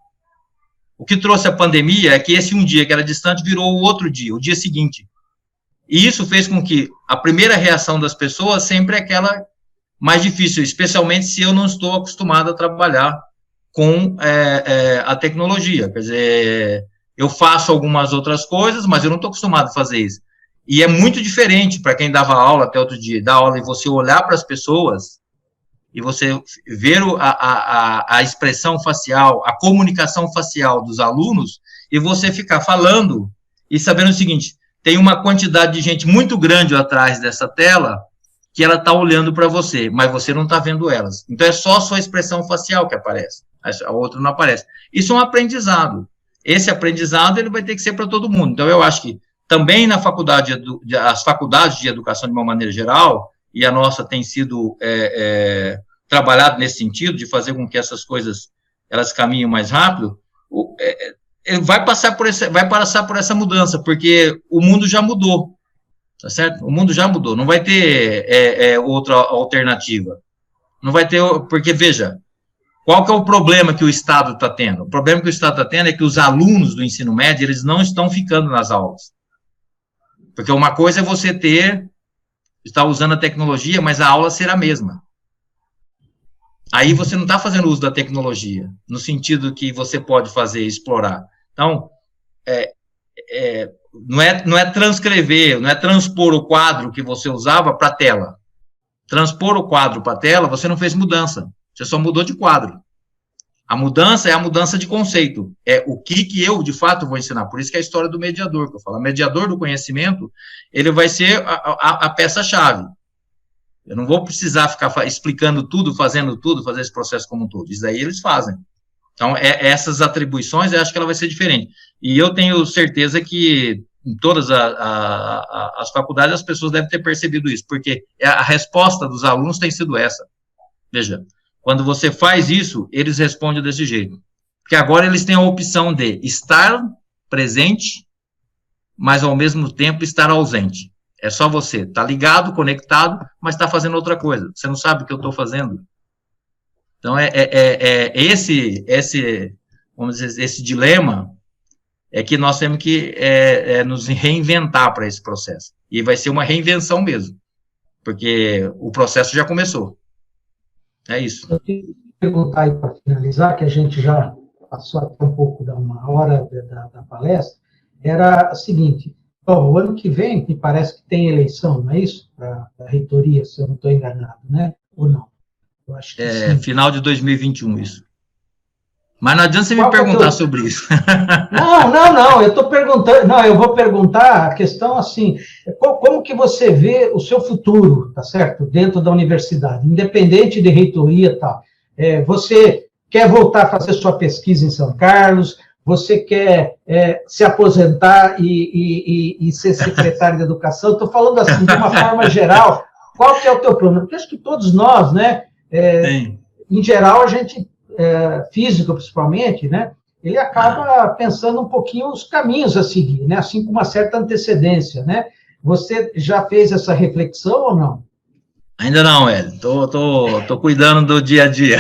O que trouxe a pandemia é que esse um dia que era distante virou o outro dia, o dia seguinte. E isso fez com que a primeira reação das pessoas sempre é aquela mais difícil, especialmente se eu não estou acostumado a trabalhar com a tecnologia. Quer dizer, eu faço algumas outras coisas, mas eu não estou acostumado a fazer isso. E é muito diferente para quem dava aula até outro dia, dar aula e você olhar para as pessoas e você ver a expressão facial, a comunicação facial dos alunos e você ficar falando e sabendo o seguinte, tem uma quantidade de gente muito grande atrás dessa tela que ela está olhando para você, mas você não está vendo elas. Então, é só a sua expressão facial que aparece, a outra não aparece. Isso é um aprendizado. Esse aprendizado ele vai ter que ser para todo mundo. Então, eu acho que também na faculdade, as faculdades de educação de uma maneira geral, e a nossa tem sido trabalhado nesse sentido, de fazer com que essas coisas elas caminhem mais rápido, vai passar por essa mudança, porque o mundo já mudou, tá certo? O mundo já mudou, não vai ter outra alternativa. Não vai ter, porque, veja, qual que é o problema que o Estado está tendo? O problema que o Estado está tendo é que os alunos do ensino médio, eles não estão ficando nas aulas. Porque uma coisa é você estar usando a tecnologia, mas a aula ser a mesma. Aí você não está fazendo uso da tecnologia, no sentido que você pode fazer, explorar. Então, não é transcrever, não é transpor o quadro que você usava para a tela. Transpor o quadro para a tela, você não fez mudança, você só mudou de quadro. A mudança é a mudança de conceito, é o que eu, de fato, vou ensinar. Por isso que é a história do mediador, que eu falo. O mediador do conhecimento, ele vai ser a peça-chave. Eu não vou precisar ficar explicando tudo, fazer esse processo como um todo. Isso daí eles fazem. Então, essas atribuições, eu acho que ela vai ser diferente. E eu tenho certeza que em todas as faculdades as pessoas devem ter percebido isso, porque a resposta dos alunos tem sido essa. Veja, quando você faz isso, eles respondem desse jeito. Porque agora eles têm a opção de estar presente, mas ao mesmo tempo estar ausente. É só você estar ligado, conectado, mas está fazendo outra coisa. Você não sabe o que eu estou fazendo. Então, vamos dizer, esse dilema é que nós temos que nos reinventar para esse processo. E vai ser uma reinvenção mesmo, porque o processo já começou. É isso. Eu queria perguntar aí para finalizar, que a gente já passou até um pouco da uma hora da palestra, era a seguinte, o ano que vem, me parece que tem eleição, não é isso? Para a reitoria, se eu não estou enganado, né? Ou não? Eu acho que sim. Final de 2021, isso. Mas não adianta você me perguntar sobre isso. Não, eu estou perguntando, eu vou perguntar a questão assim, como que você vê o seu futuro, tá certo? Dentro da universidade, independente de reitoria e tal. Você quer voltar a fazer sua pesquisa em São Carlos, você quer se aposentar e ser secretário de educação? Estou falando assim, de uma forma geral, qual que é o teu plano? Porque acho que todos nós, né, em geral, a gente, físico principalmente, né, ele acaba pensando um pouquinho os caminhos a seguir, né, assim com uma certa antecedência, né? Você já fez essa reflexão ou não? Ainda não, Hélio. Tô cuidando do dia a dia.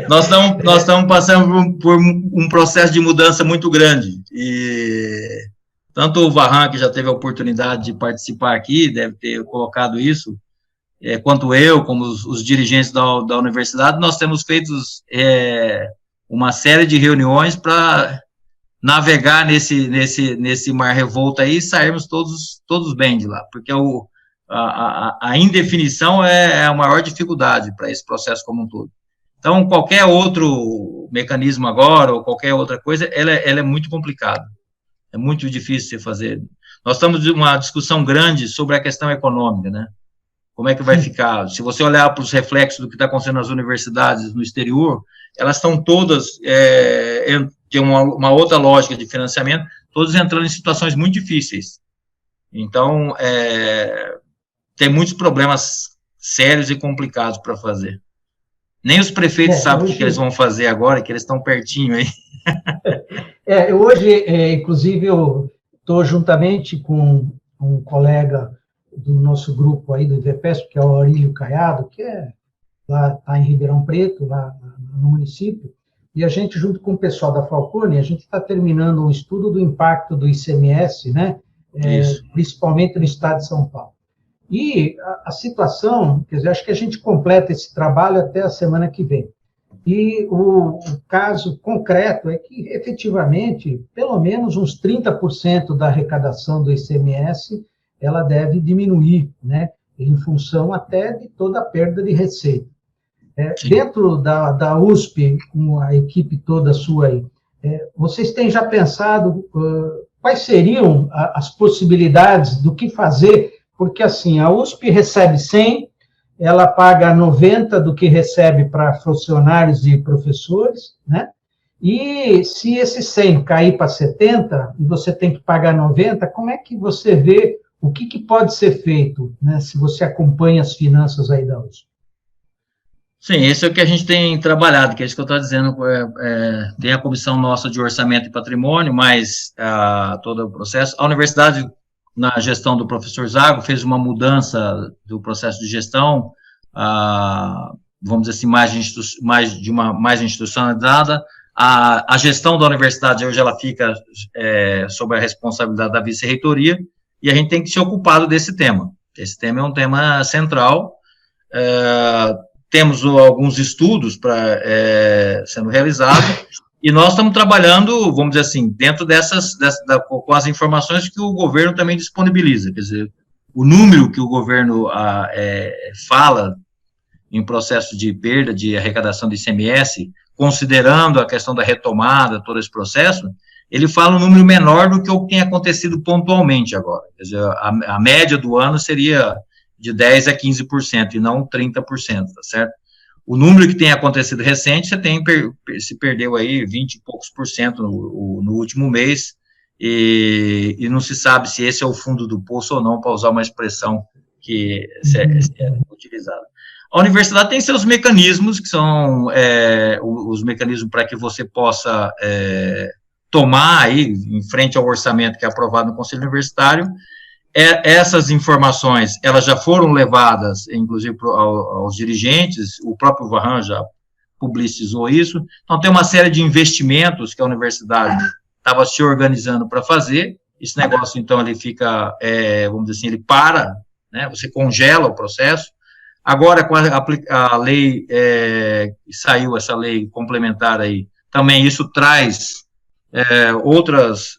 Nós estamos passando por um processo de mudança muito grande. E tanto o Varran, que já teve a oportunidade de participar aqui, deve ter colocado isso, quanto eu, como os dirigentes da universidade, nós temos feito uma série de reuniões para navegar nesse mar revolto aí e sairmos todos bem de lá, porque a indefinição é a maior dificuldade para esse processo como um todo. Então, qualquer outro mecanismo agora, ou qualquer outra coisa, ela é muito complicada, é muito difícil de fazer. Nós estamos em uma discussão grande sobre a questão econômica, né? Como é que vai ficar? Se você olhar para os reflexos do que está acontecendo nas universidades no exterior, elas estão todas, de uma outra lógica de financiamento, todas entrando em situações muito difíceis. Então, tem muitos problemas sérios e complicados para fazer. Nem os prefeitos sabem o que eles vão fazer agora, que eles estão pertinho aí. Hoje, inclusive, eu estou juntamente com um colega do nosso grupo aí do IVPESP, que é o Aurílio Caiado, que lá está em Ribeirão Preto, lá no município, e a gente, junto com o pessoal da Falcone, a gente está terminando um estudo do impacto do ICMS, né, principalmente no estado de São Paulo. E a situação, quer dizer, acho que a gente completa esse trabalho até a semana que vem. E o caso concreto é que, efetivamente, pelo menos uns 30% da arrecadação do ICMS, ela deve diminuir, né, em função até de toda a perda de receita. Dentro da USP, com a equipe toda sua aí, vocês têm já pensado quais seriam as possibilidades do que fazer? Porque, assim, a USP recebe 100, ela paga 90 do que recebe para funcionários e professores, né? E se esse 100 cair para 70, e você tem que pagar 90, como é que você vê o que pode ser feito, né, se você acompanha as finanças aí da USP? Sim, esse é o que a gente tem trabalhado, que é isso que eu estou dizendo, tem a comissão nossa de orçamento e patrimônio, mas todo o processo. A universidade, na gestão do professor Zago, fez uma mudança do processo de gestão, vamos dizer assim, mais institucionalizada. A gestão da universidade hoje ela fica sob a responsabilidade da vice-reitoria, e a gente tem que se ocupar desse tema. Esse tema é um tema central. Temos alguns estudos sendo realizados, e nós estamos trabalhando, vamos dizer assim, dentro com as informações que o governo também disponibiliza, quer dizer, o número que o governo fala em processo de perda de arrecadação de ICMS, considerando a questão da retomada, todo esse processo, ele fala um número menor do que o que tem acontecido pontualmente agora, quer dizer, a média do ano seria de 10% a 15%, e não 30%, tá certo? O número que tem acontecido recente, se perdeu aí 20 e poucos por cento no último mês, e não se sabe se esse é o fundo do poço ou não, para usar uma expressão que é utilizada. A universidade tem seus mecanismos, que são os mecanismos para que você possa tomar aí, em frente ao orçamento que é aprovado no Conselho Universitário. Essas informações, elas já foram levadas, inclusive, aos dirigentes, o próprio Varran já publicizou isso. Então, tem uma série de investimentos que a universidade estava se organizando para fazer. Esse negócio, então, ele fica, vamos dizer assim, ele para, né, você congela o processo. Agora, com a lei, saiu essa lei complementar aí, também isso traz outras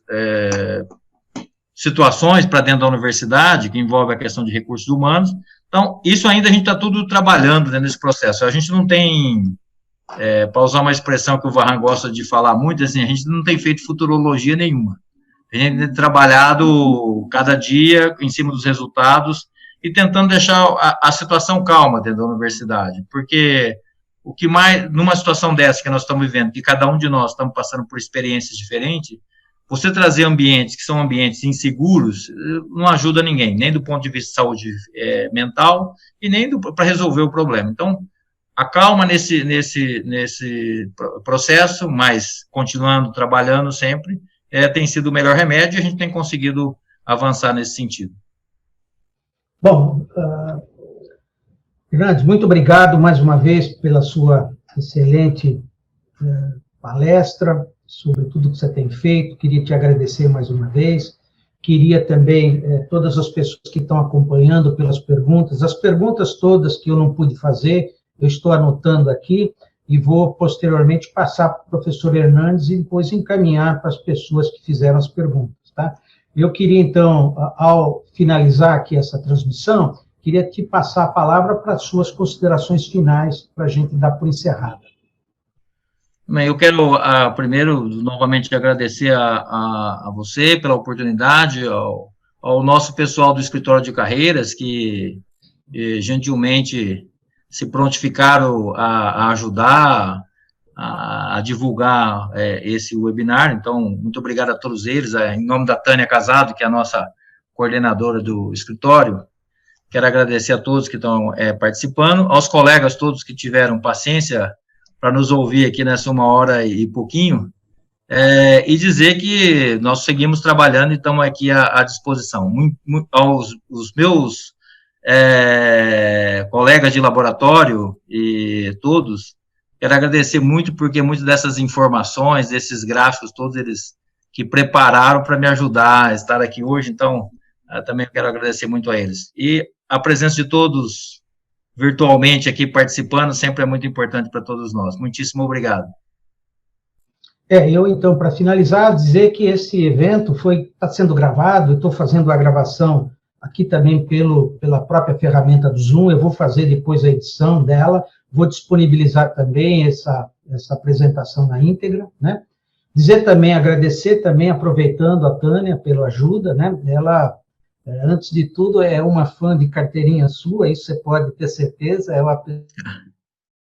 situações para dentro da universidade, que envolve a questão de recursos humanos. Então, isso ainda a gente está tudo trabalhando dentro desse processo. A gente não tem, para usar uma expressão que o Varran gosta de falar muito, assim, a gente não tem feito futurologia nenhuma. A gente tem trabalhado cada dia em cima dos resultados e tentando deixar a situação calma dentro da universidade, porque o que mais, numa situação dessa que nós estamos vivendo, que cada um de nós estamos passando por experiências diferentes, você trazer ambientes que são ambientes inseguros não ajuda ninguém, nem do ponto de vista de saúde mental e nem para resolver o problema. Então, a calma nesse processo, mas continuando trabalhando sempre, tem sido o melhor remédio e a gente tem conseguido avançar nesse sentido. Bom, Hernandes, muito obrigado mais uma vez pela sua excelente palestra sobre tudo que você tem feito. Queria te agradecer mais uma vez. Queria também todas as pessoas que estão acompanhando pelas perguntas, as perguntas todas que eu não pude fazer, eu estou anotando aqui e vou posteriormente passar para o professor Hernandes e depois encaminhar para as pessoas que fizeram as perguntas, tá? Eu queria, então, ao finalizar aqui essa transmissão, queria te passar a palavra para as suas considerações finais, para a gente dar por encerrada. Bem, eu quero, primeiro, novamente agradecer a você pela oportunidade, ao nosso pessoal do Escritório de Carreiras, que gentilmente se prontificaram a ajudar, a divulgar esse webinar. Então, muito obrigado a todos eles, em nome da Tânia Casado, que é a nossa coordenadora do escritório. Quero agradecer a todos que estão participando, aos colegas todos que tiveram paciência para nos ouvir aqui nessa 1h e pouquinho, e dizer que nós seguimos trabalhando e estamos aqui à disposição. Os meus colegas de laboratório e todos, quero agradecer muito, porque muitas dessas informações, desses gráficos, todos eles que prepararam para me ajudar a estar aqui hoje, então, também quero agradecer muito a eles. E a presença de todos virtualmente aqui participando sempre é muito importante para todos nós. Muitíssimo obrigado. Eu, então, para finalizar, dizer que esse evento está sendo gravado, eu estou fazendo a gravação aqui também pela própria ferramenta do Zoom, eu vou fazer depois a edição dela, vou disponibilizar também essa apresentação na íntegra, né? Dizer também, agradecer também, aproveitando a Tânia pela ajuda, né? Ela, antes de tudo, é uma fã de carteirinha sua, isso você pode ter certeza, é uma